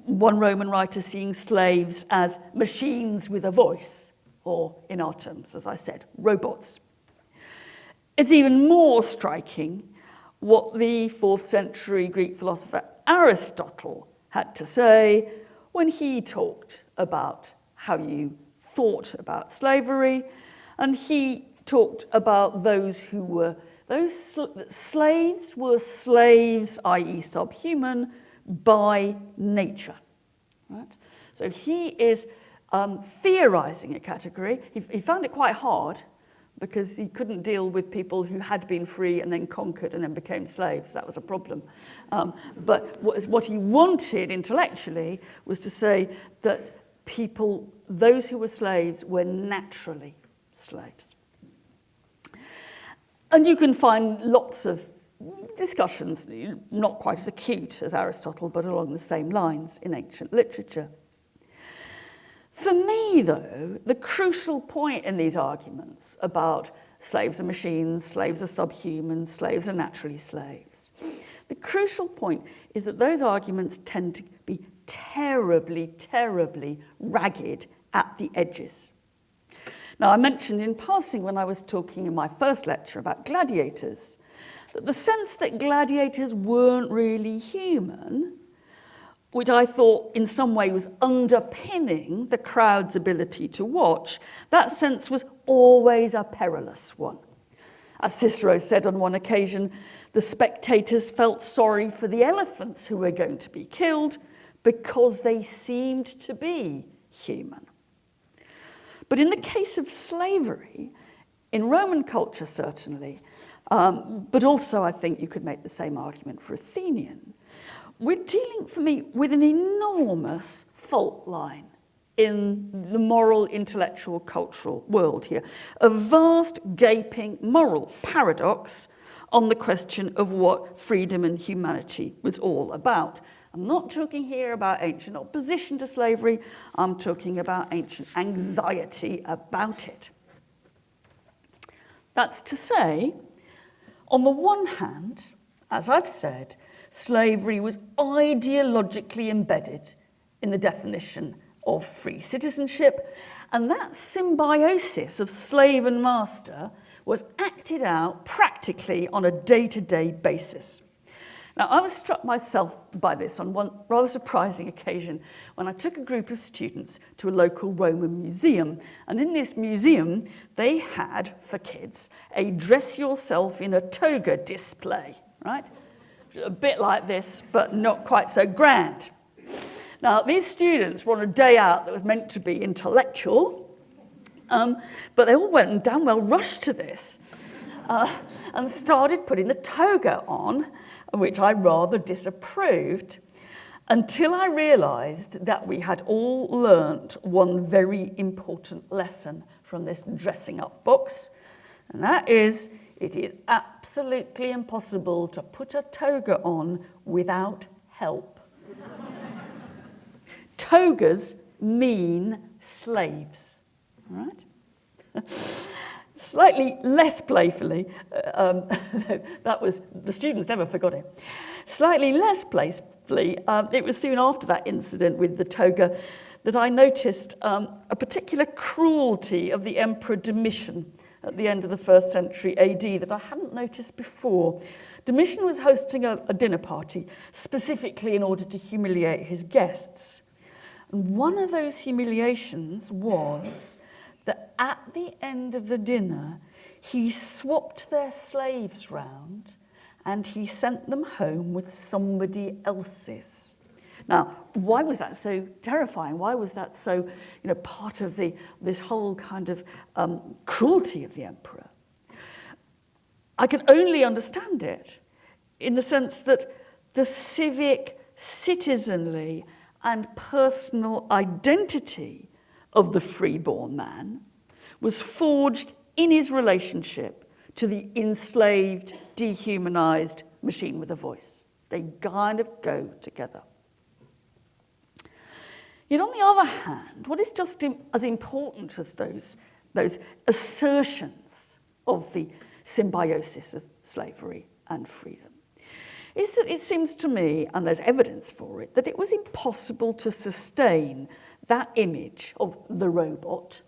one Roman writer seeing slaves as machines with a voice, or in our terms, as I said, robots. It's even more striking what the 4th century Greek philosopher Aristotle had to say when he talked about how you thought about slavery, and he talked about those slaves were slaves, i.e. subhuman, by nature. Right? So he is theorizing a category. He found it quite hard because he couldn't deal with people who had been free and then conquered and then became slaves. That was a problem. But what he wanted intellectually was to say that those who were slaves, were naturally slaves. And you can find lots of discussions, not quite as acute as Aristotle, but along the same lines in ancient literature. For me, though, the crucial point in these arguments about slaves are machines, slaves are subhuman, slaves are naturally slaves, The crucial point is that those arguments tend to be terribly, terribly ragged at the edges. Now, I mentioned in passing when I was talking in my first lecture about gladiators, that the sense that gladiators weren't really human, which I thought in some way was underpinning the crowd's ability to watch, that sense was always a perilous one. As Cicero said on one occasion, the spectators felt sorry for the elephants who were going to be killed because they seemed to be human. But in the case of slavery, in Roman culture certainly, but also I think you could make the same argument for Athenian, we're dealing, for me, with an enormous fault line in the moral, intellectual, cultural world here. A vast, gaping moral paradox on the question of what freedom and humanity was all about. I'm not talking here about ancient opposition to slavery. I'm talking about ancient anxiety about it. That's to say, on the one hand, as I've said, slavery was ideologically embedded in the definition of free citizenship, and that symbiosis of slave and master was acted out practically on a day-to-day basis. Now, I was struck myself by this on one rather surprising occasion when I took a group of students to a local Roman museum. And in this museum, they had, for kids, a dress yourself in a toga display, right? A bit like this, but not quite so grand. Now, these students were on a day out that was meant to be intellectual, but they all went and damn well rushed to this and started putting the toga on, which I rather disapproved, until I realised that we had all learnt one very important lesson from this dressing up box, and that is, it is absolutely impossible to put a toga on without help. Togas mean slaves, right? Slightly less playfully, that was, the students never forgot it. Slightly less playfully, it was soon after that incident with the toga that I noticed a particular cruelty of the Emperor Domitian at the end of the 1st century AD that I hadn't noticed before. Domitian was hosting a dinner party specifically in order to humiliate his guests. And one of those humiliations was that at the end of the dinner, he swapped their slaves round and he sent them home with somebody else's. Now, why was that so terrifying? Why was that so, part of this whole kind of cruelty of the emperor? I can only understand it in the sense that the civic, citizenly, and personal identity of the freeborn man was forged in his relationship to the enslaved, dehumanized machine with a voice. They kind of go together. Yet on the other hand, what is just as important as those assertions of the symbiosis of slavery and freedom is that it seems to me, and there's evidence for it, that it was impossible to sustain that image of the robot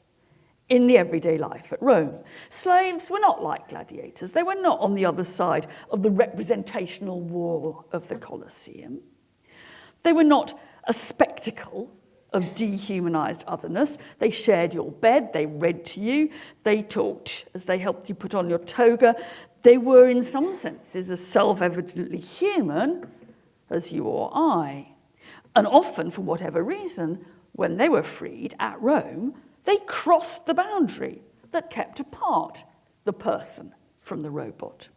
in the everyday life at Rome. Slaves were not like gladiators. They were not on the other side of the representational wall of the Colosseum. They were not a spectacle of dehumanized otherness. They shared your bed, they read to you, they talked as they helped you put on your toga. They were, in some senses, as self-evidently human as you or I. And often, for whatever reason, when they were freed at Rome, they crossed the boundary that kept apart the person from the robot.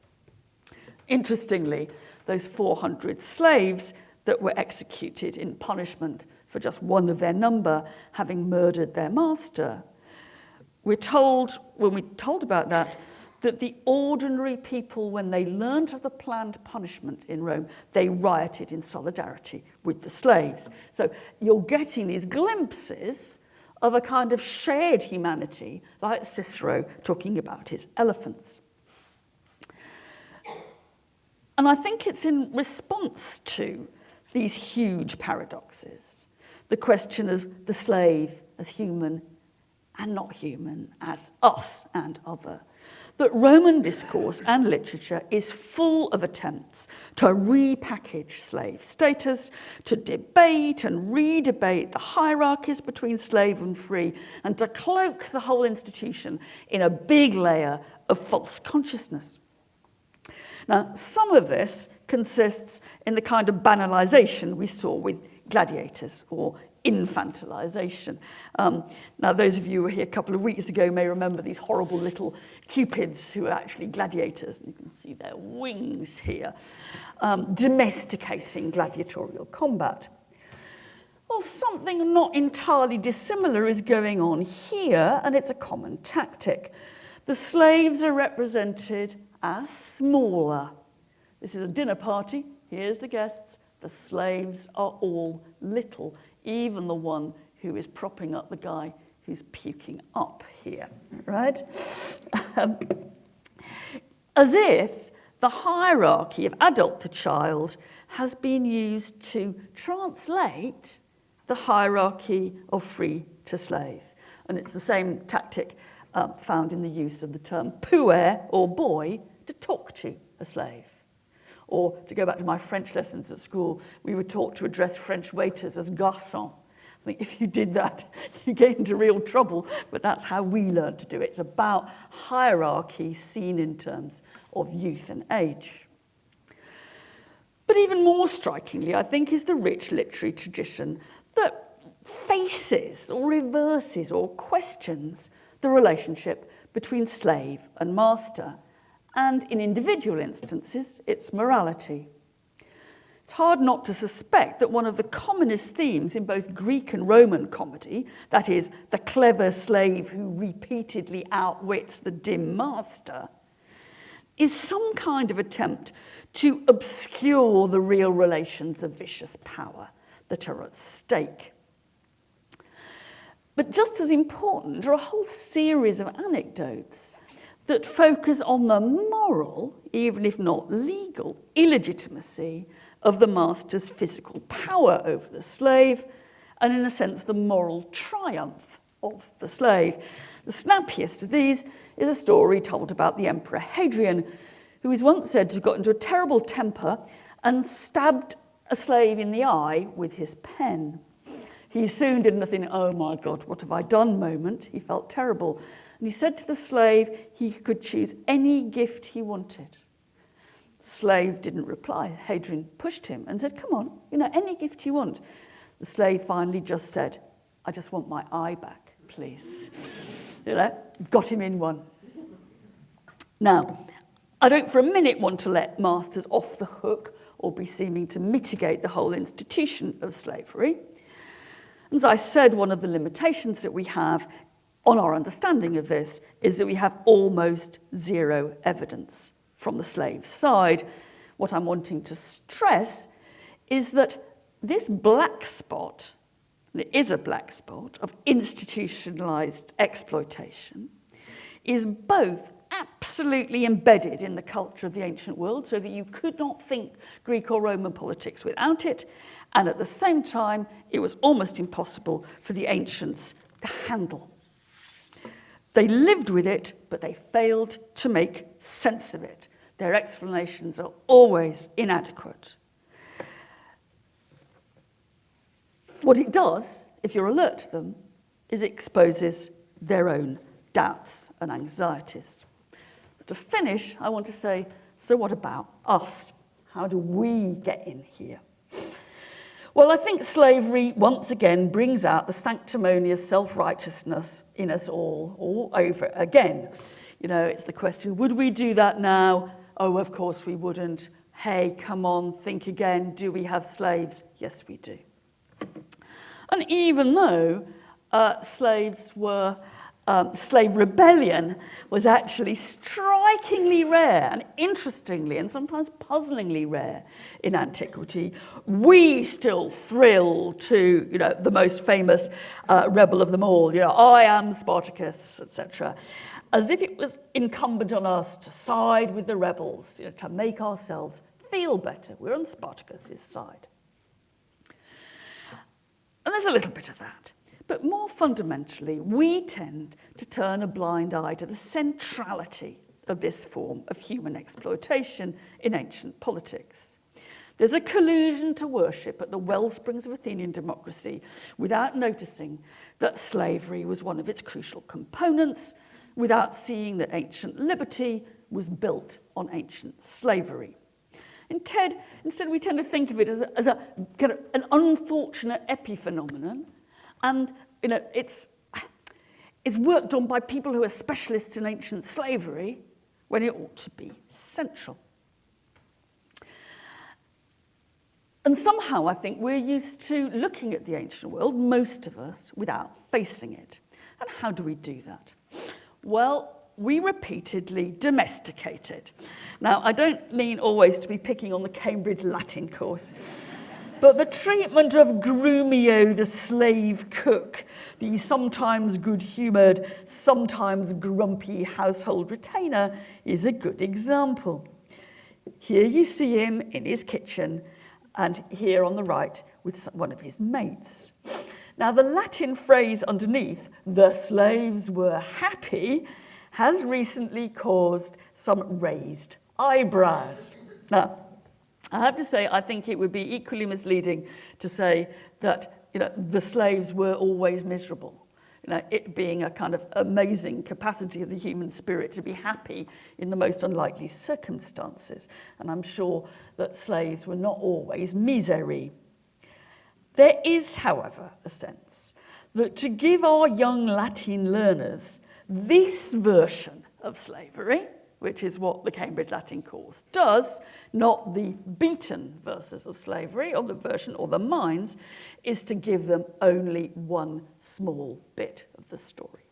Interestingly, those 400 slaves that were executed in punishment for just one of their number having murdered their master, we're told, when we're told about that the ordinary people, when they learned of the planned punishment in Rome, they rioted in solidarity with the slaves. So you're getting these glimpses of a kind of shared humanity, like Cicero talking about his elephants. And I think it's in response to these huge paradoxes, the question of the slave as human and not human, as us and other, that Roman discourse and literature is full of attempts to repackage slave status, to debate and re-debate the hierarchies between slave and free, and to cloak the whole institution in a big layer of false consciousness. Now, some of this consists in the kind of banalisation we saw with gladiators, or infantilization. Now, those of you who were here a couple of weeks ago may remember these horrible little cupids who are actually gladiators. You can see their wings here, domesticating gladiatorial combat. Well, something not entirely dissimilar is going on here, and it's a common tactic. The slaves are represented as smaller. This is a dinner party. Here's the guests. The slaves are all little, even the one who is propping up the guy who's puking up here, right? As if the hierarchy of adult to child has been used to translate the hierarchy of free to slave. And it's the same tactic found in the use of the term puer, or boy, to talk to a slave. Or, to go back to my French lessons at school, we were taught to address French waiters as garçons. I think if you did that, you get into real trouble, but that's how we learned to do it. It's about hierarchy seen in terms of youth and age. But even more strikingly, I think, is the rich literary tradition that faces or reverses or questions the relationship between slave and master, and in individual instances, its morality. It's hard not to suspect that one of the commonest themes in both Greek and Roman comedy, that is, the clever slave who repeatedly outwits the dim master, is some kind of attempt to obscure the real relations of vicious power that are at stake. But just as important are a whole series of anecdotes that focus on the moral, even if not legal, illegitimacy of the master's physical power over the slave, and in a sense the moral triumph of the slave. The snappiest of these is a story told about the Emperor Hadrian, who is once said to have got into a terrible temper and stabbed a slave in the eye with his pen. He soon did nothing, oh my God, what have I done moment. He felt terrible. And he said to the slave he could choose any gift he wanted. The slave didn't reply. Hadrian pushed him and said, come on, any gift you want. The slave finally just said, I just want my eye back, please. Got him in one. Now, I don't for a minute want to let masters off the hook or be seeming to mitigate the whole institution of slavery. As I said, one of the limitations that we have on our understanding of this is that we have almost zero evidence from the slave side. What I'm wanting to stress is that this black spot, and it is a black spot, of institutionalized exploitation, is both absolutely embedded in the culture of the ancient world, so that you could not think Greek or Roman politics without it, and at the same time, it was almost impossible for the ancients to handle. They lived with it, but they failed to make sense of it. Their explanations are always inadequate. What it does, if you're alert to them, is it exposes their own doubts and anxieties. But to finish, I want to say, so what about us? How do we get in here? Well, I think slavery once again brings out the sanctimonious self-righteousness in us all over again. It's the question, would we do that now? Oh, of course we wouldn't. Hey, come on, think again. Do we have slaves? Yes, we do. And even though slave rebellion was actually strikingly rare and interestingly and sometimes puzzlingly rare in antiquity, we still thrill to, the most famous rebel of them all, I am Spartacus, etc., as if it was incumbent on us to side with the rebels, to make ourselves feel better. We're on Spartacus's side. And there's a little bit of that. But more fundamentally, we tend to turn a blind eye to the centrality of this form of human exploitation in ancient politics. There's a collusion to worship at the wellsprings of Athenian democracy without noticing that slavery was one of its crucial components, without seeing that ancient liberty was built on ancient slavery. Instead, we tend to think of it as a kind of an unfortunate epiphenomenon, and it's worked on by people who are specialists in ancient slavery when it ought to be central. And somehow I think we're used to looking at the ancient world, most of us, without facing it. And how do we do that? Well, we repeatedly domesticate it. Now, I don't mean always to be picking on the Cambridge Latin course, but the treatment of Grumio, the slave cook, the sometimes good-humoured, sometimes grumpy household retainer, is a good example. Here you see him in his kitchen, and here on the right with one of his mates. Now, the Latin phrase underneath, "the slaves were happy," has recently caused some raised eyebrows. Now, I have to say, I think it would be equally misleading to say that the slaves were always miserable. It being a kind of amazing capacity of the human spirit to be happy in the most unlikely circumstances. And I'm sure that slaves were not always misery. There is, however, a sense that to give our young Latin learners this version of slavery, which is what the Cambridge Latin course does, not the beaten verses of slavery, or the version or the minds, is to give them only one small bit of the story.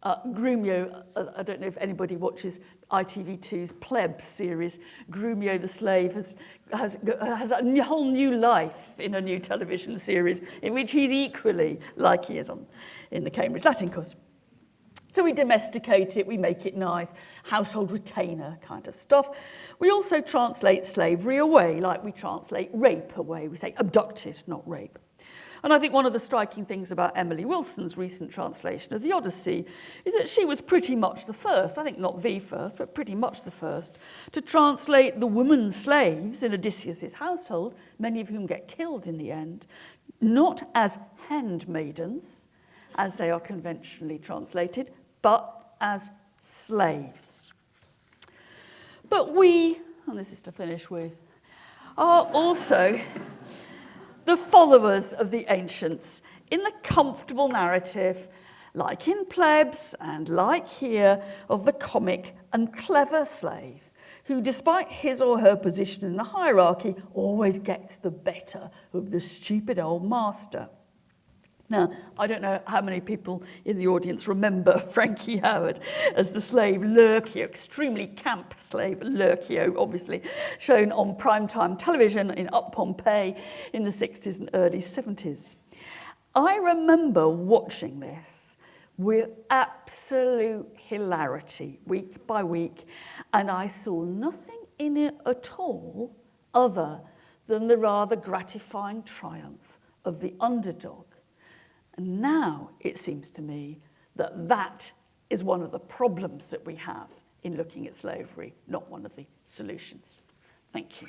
Grumio, I don't know if anybody watches ITV2's Plebs series. Grumio the slave has a whole new life in a new television series in which he's equally like he is in the Cambridge Latin course. So we domesticate it, we make it nice, household retainer kind of stuff. We also translate slavery away, like we translate rape away. We say abducted, not rape. And I think one of the striking things about Emily Wilson's recent translation of the Odyssey is that she was pretty much the first, I think not the first, but pretty much the first, to translate the women slaves in Odysseus' household, many of whom get killed in the end, not as handmaidens, as they are conventionally translated, but as slaves. But we, and this is to finish with, are also the followers of the ancients in the comfortable narrative, like in Plebs and like here, of the comic and clever slave, who, despite his or her position in the hierarchy, always gets the better of the stupid old master. Now, I don't know how many people in the audience remember Frankie Howerd as the slave Lurkio, extremely camp slave Lurkio, obviously, shown on primetime television in Up Pompeii in the 60s and early 70s. I remember watching this with absolute hilarity week by week, and I saw nothing in it at all other than the rather gratifying triumph of the underdog. And now it seems to me that that is one of the problems that we have in looking at slavery, not one of the solutions. Thank you.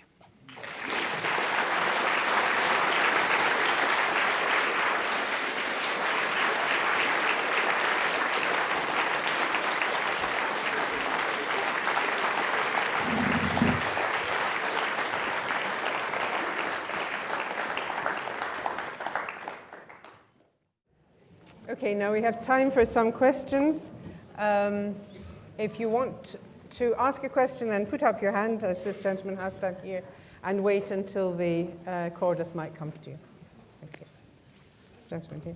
Okay, now we have time for some questions. If you want to ask a question, then put up your hand, as this gentleman has down here, and wait until the cordless mic comes to you. Okay. Gentleman here.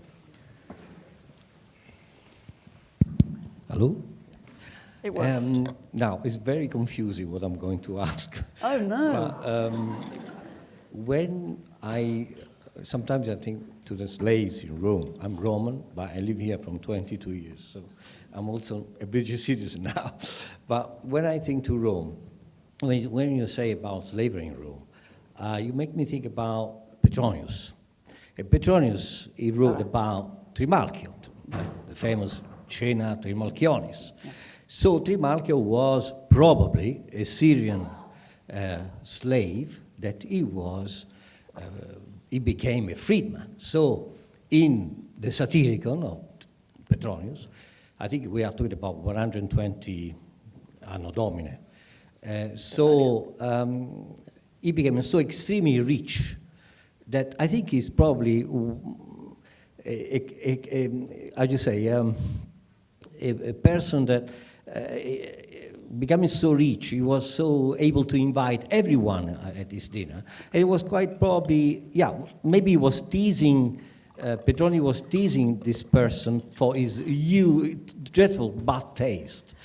Hello? It was. Now, it's very confusing what I'm going to ask. Oh, no. But, sometimes I think to the slaves in Rome. I'm Roman, but I live here from 22 years, so I'm also a British citizen now. But when I think to Rome, when you say about slavery in Rome, you make me think about Petronius. Petronius, he wrote about Trimalchio, the famous Cena Trimalchionis. Yeah. So Trimalchio was probably a Syrian slave that he became a freedman. So in the Satyricon of Petronius, I think we are talking about 120 Anno Domini. He became so extremely rich that I think he's probably, a person that becoming so rich, he was so able to invite everyone at his dinner. And it was quite probably, maybe he was teasing, Petroni was teasing this person for his dreadful bad taste.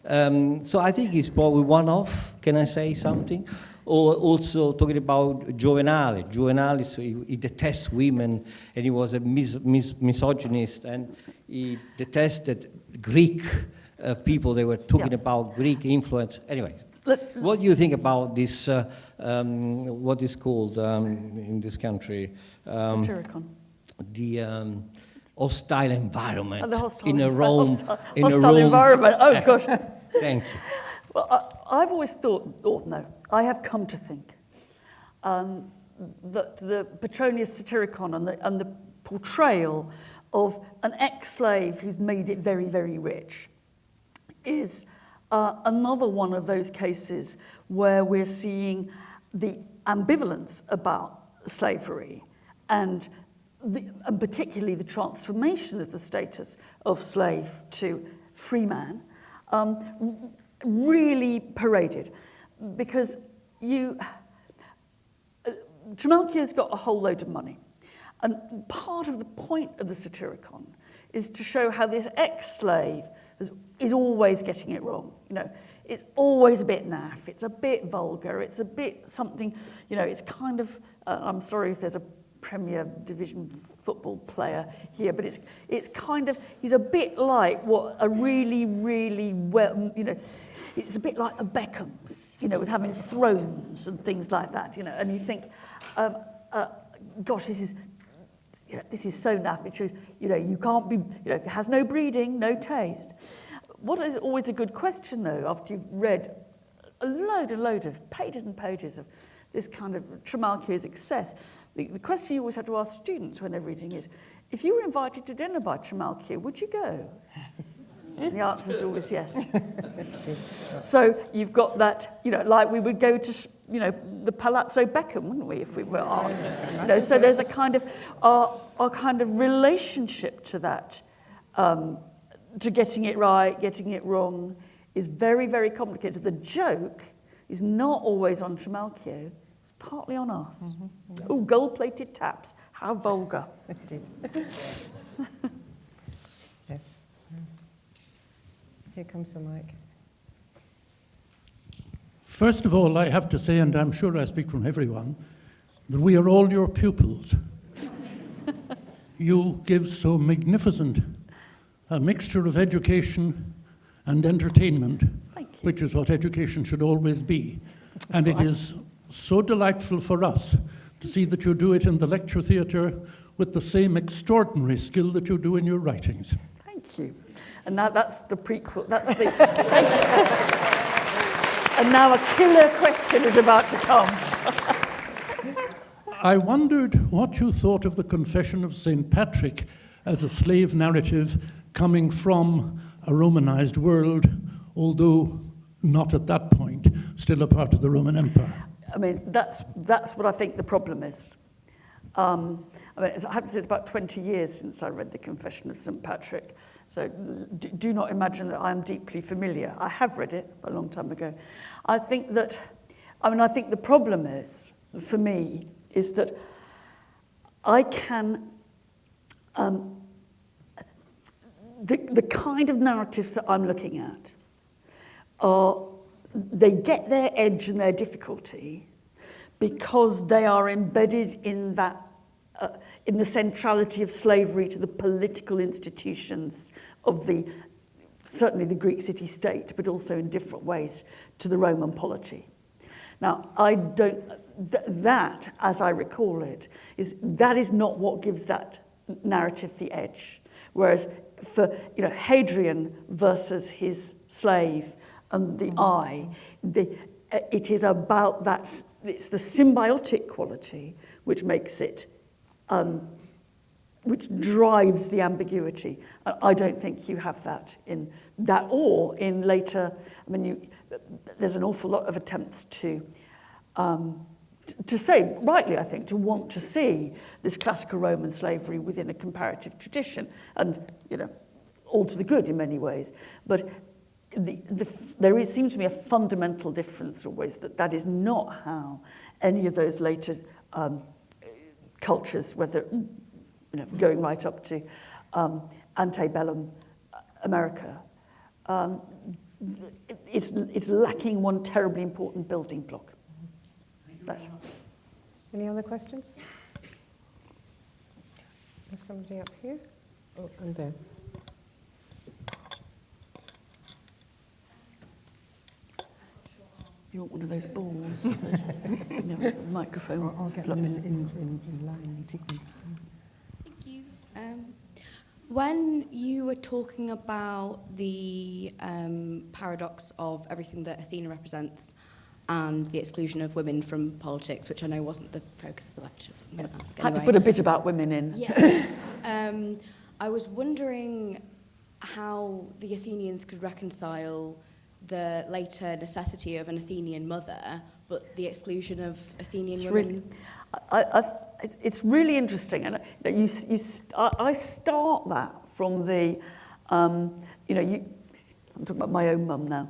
So I think he's probably one-off, can I say something? Or also talking about Juvenale. Juvenale, so he detests women, and he was a misogynist, and he detested Greek people. They were talking about Greek influence. Anyway, what do you think about this, what is called in this country? Satyricon. The hostile environment in a Rome. Hostile environment, oh gosh. Thank you. Well, I've always thought, I have come to think that the Petronius Satyricon and the portrayal of an ex-slave who's made it very, very rich is another one of those cases where we're seeing the ambivalence about slavery and particularly the transformation of the status of slave to free man really paraded, because Trimalchio's got a whole load of money, and part of the point of the Satyricon is to show how this ex-slave is always getting it wrong. It's always a bit naff, it's a bit vulgar, it's a bit something, it's kind of, I'm sorry if there's a Premier Division football player here, but it's kind of, he's a bit like what a really, really well, it's a bit like the Beckhams, with having thrones and things like that, and you think, gosh, this is so naff. It shows, you can't be, it has no breeding, no taste. What is always a good question, though, after you've read a load of pages and pages of this kind of Trimalchio's excess, the question you always have to ask students when they're reading is, if you were invited to dinner by Trimalchio, would you go? And the answer is always yes. So you've got that, like we would go to, the Palazzo Beckham, wouldn't we, if we were asked? So there's a kind of, our kind of relationship to that, to getting it right, getting it wrong, is very, very complicated. The joke is not always on Trimalchio, it's partly on us. Mm-hmm. Oh, gold-plated taps, how vulgar. Indeed. Yes. Here comes the mic. First of all, I have to say, and I'm sure I speak from everyone, that we are all your pupils. You give so magnificent a mixture of education and entertainment, which is what education should always be. And it is so delightful for us to see that you do it in the lecture theatre with the same extraordinary skill that you do in your writings. Thank you. And now that's the prequel. That's the. And now a killer question is about to come. I wondered what you thought of the Confession of St. Patrick as a slave narrative coming from a Romanized world, although not at that point, still a part of the Roman Empire. I mean, that's what I think the problem is. I have to say it's about 20 years since I read the Confession of St. Patrick, so do not imagine that I am deeply familiar. I have read it a long time ago. I think the problem is, for me, is that I can, the kind of narratives that I'm looking at they get their edge and their difficulty because they are embedded in that, in the centrality of slavery to the political institutions of certainly the Greek city-state, but also in different ways to the Roman polity. Now, I don't, that, as I recall it, that is not what gives that narrative the edge. Whereas for, Hadrian versus his slave and the eye, it is about that, it's the symbiotic quality which makes it, which drives the ambiguity. I don't think you have that in that, or in later, there's an awful lot of attempts to say, rightly I think, to want to see this classical Roman slavery within a comparative tradition, and, all to the good in many ways. But there seems to be a fundamental difference always, that is not how any of those later cultures, whether going right up to antebellum America, it's lacking one terribly important building block. That's. Any other questions? There's somebody up here. Oh, and there. You want one of those balls? Microphone. I'll get them in line, in sequence. Thank you. When you were talking about the paradox of everything that Athena represents and the exclusion of women from politics, which I know wasn't the focus of the lecture, I'm going to ask anyway. I had to put a bit about women in. Yeah. I was wondering how the Athenians could reconcile the later necessity of an Athenian mother, but the exclusion of Athenian women. It's really interesting, and I start that from the, I'm talking about my own mum now.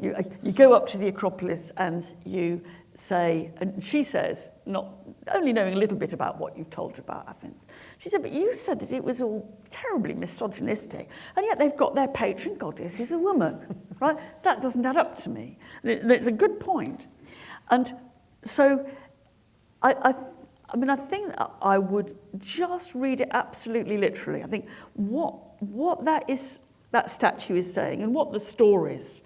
You go up to the Acropolis and you say, and she says, not only knowing a little bit about what you've told her about Athens, she said, but you said that it was all terribly misogynistic, and yet they've got their patron goddess is a woman, right? That doesn't add up to me. And it's a good point. And so I think I would just read it absolutely literally. I think what that statue is saying, and what the stories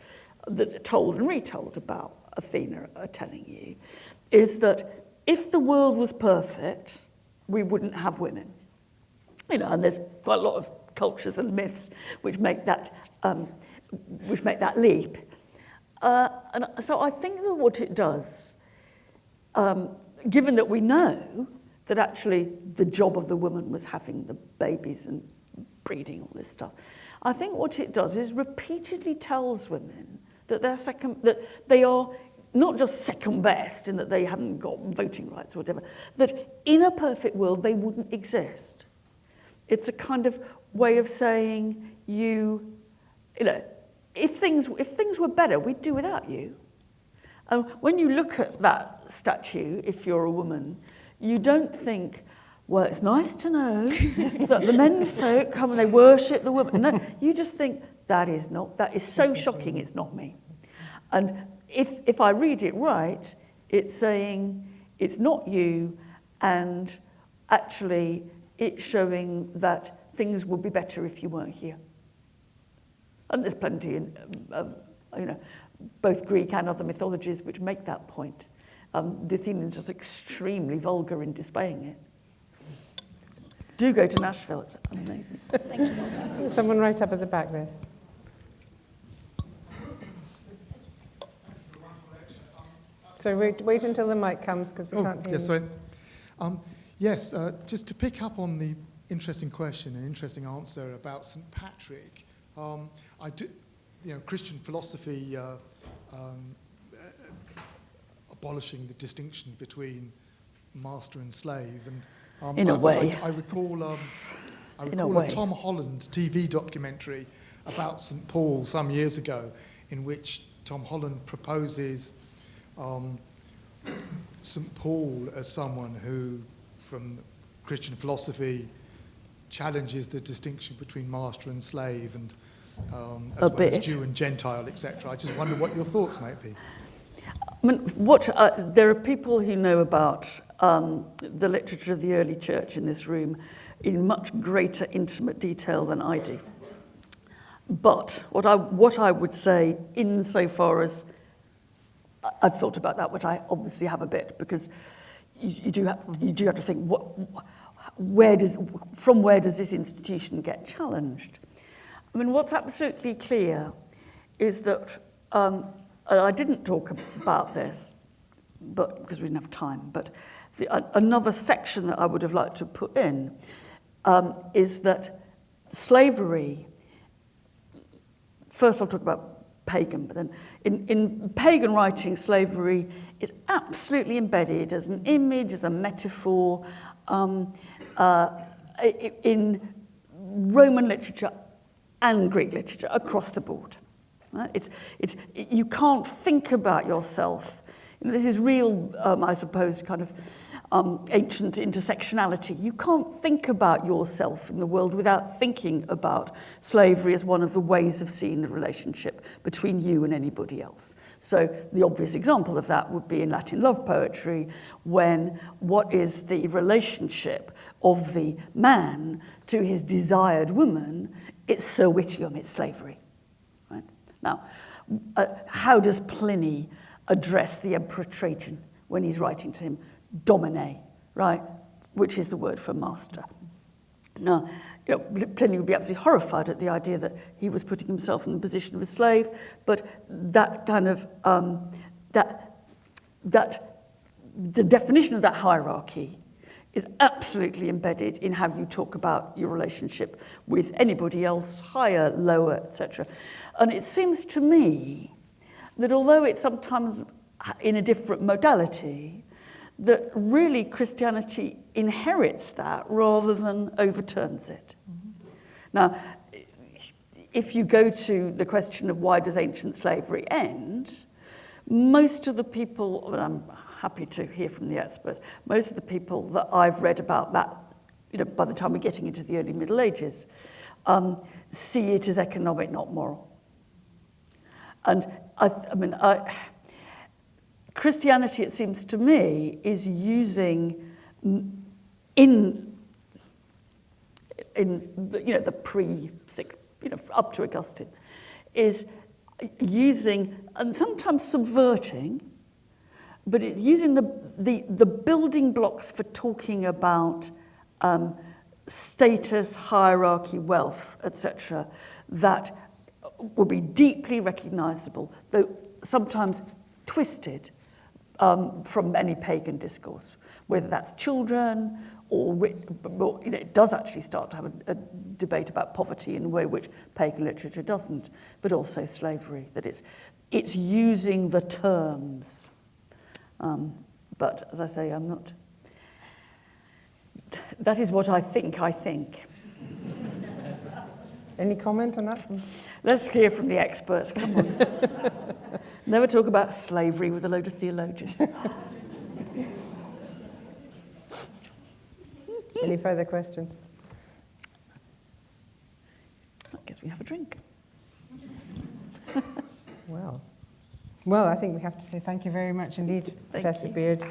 that are told and retold about Athena are telling you, is that if the world was perfect, we wouldn't have women. And there's quite a lot of cultures and myths which make that leap. And so I think that what it does, given that we know that actually the job of the woman was having the babies and breeding all this stuff, I think what it does is repeatedly tells women that that they are not just second best in that they haven't got voting rights or whatever, that in a perfect world they wouldn't exist. It's a kind of way of saying if things were better, we'd do without you. And when you look at that statue, if you're a woman, you don't think, well, it's nice to know that the men folk come and they worship the woman. No, you just think, that is so shocking, it's not me. And if I read it right, it's saying it's not you, and actually it's showing that things would be better if you weren't here. And there's plenty in, both Greek and other mythologies which make that point. The Athenians are just extremely vulgar in displaying it. Do go to Nashville, it's amazing. Thank you. Someone right up at the back there. So wait until the mic comes, because we can't hear yes, you. Sorry. Just to pick up on the interesting question and interesting answer about St. Patrick, Christian philosophy abolishing the distinction between master and slave, and in a way, I recall a Tom Holland TV documentary about St. Paul some years ago, in which Tom Holland proposes St. Paul as someone who, from Christian philosophy, challenges the distinction between master and slave, and as well as Jew and Gentile, etc. I just wonder what your thoughts might be. There are people who know about the literature of the early church in this room in much greater intimate detail than I do. But what I would say, insofar as I've thought about that, which I obviously have a bit, because you do have to think, from where does this institution get challenged? I mean, what's absolutely clear is that, and I didn't talk about this, but because we didn't have time, but another section that I would have liked to put in is that slavery, first I'll talk about pagan, but then in pagan writing, slavery is absolutely embedded as an image, as a metaphor, in Roman literature and Greek literature across the board. Right? You can't think about yourself. This is real, I suppose, kind of ancient intersectionality. You can't think about yourself in the world without thinking about slavery as one of the ways of seeing the relationship between you and anybody else. So the obvious example of that would be in Latin love poetry, when what is the relationship of the man to his desired woman? It's servitium, it's slavery. Right? Now, how does Pliny address the Emperor Trajan when he's writing to him? Domine, right, which is the word for master. Now, Pliny would be absolutely horrified at the idea that he was putting himself in the position of a slave, but that kind of the definition of that hierarchy is absolutely embedded in how you talk about your relationship with anybody else, higher, lower, etc. And it seems to me that although it's sometimes in a different modality, that really Christianity inherits that rather than overturns it. Mm-hmm. Now, if you go to the question of why does ancient slavery end, most of the people, and I'm happy to hear from the experts, most of the people that I've read about that, by the time we're getting into the early Middle Ages, see it as economic, not moral. And Christianity, it seems to me, is using in the up to Augustine, is using and sometimes subverting, but it's using the building blocks for talking about status, hierarchy, wealth, etc., that will be deeply recognizable, though sometimes twisted from any pagan discourse, whether that's children or it does actually start to have a debate about poverty in a way which pagan literature doesn't, but also slavery, that it's using the terms. But as I say, I'm not. That is what I think. Any comment on that? Let's hear from the experts. Come on. Never talk about slavery with a load of theologians. Any further questions? I guess we have a drink. Well, I think we have to say thank you very much indeed, Professor Beard.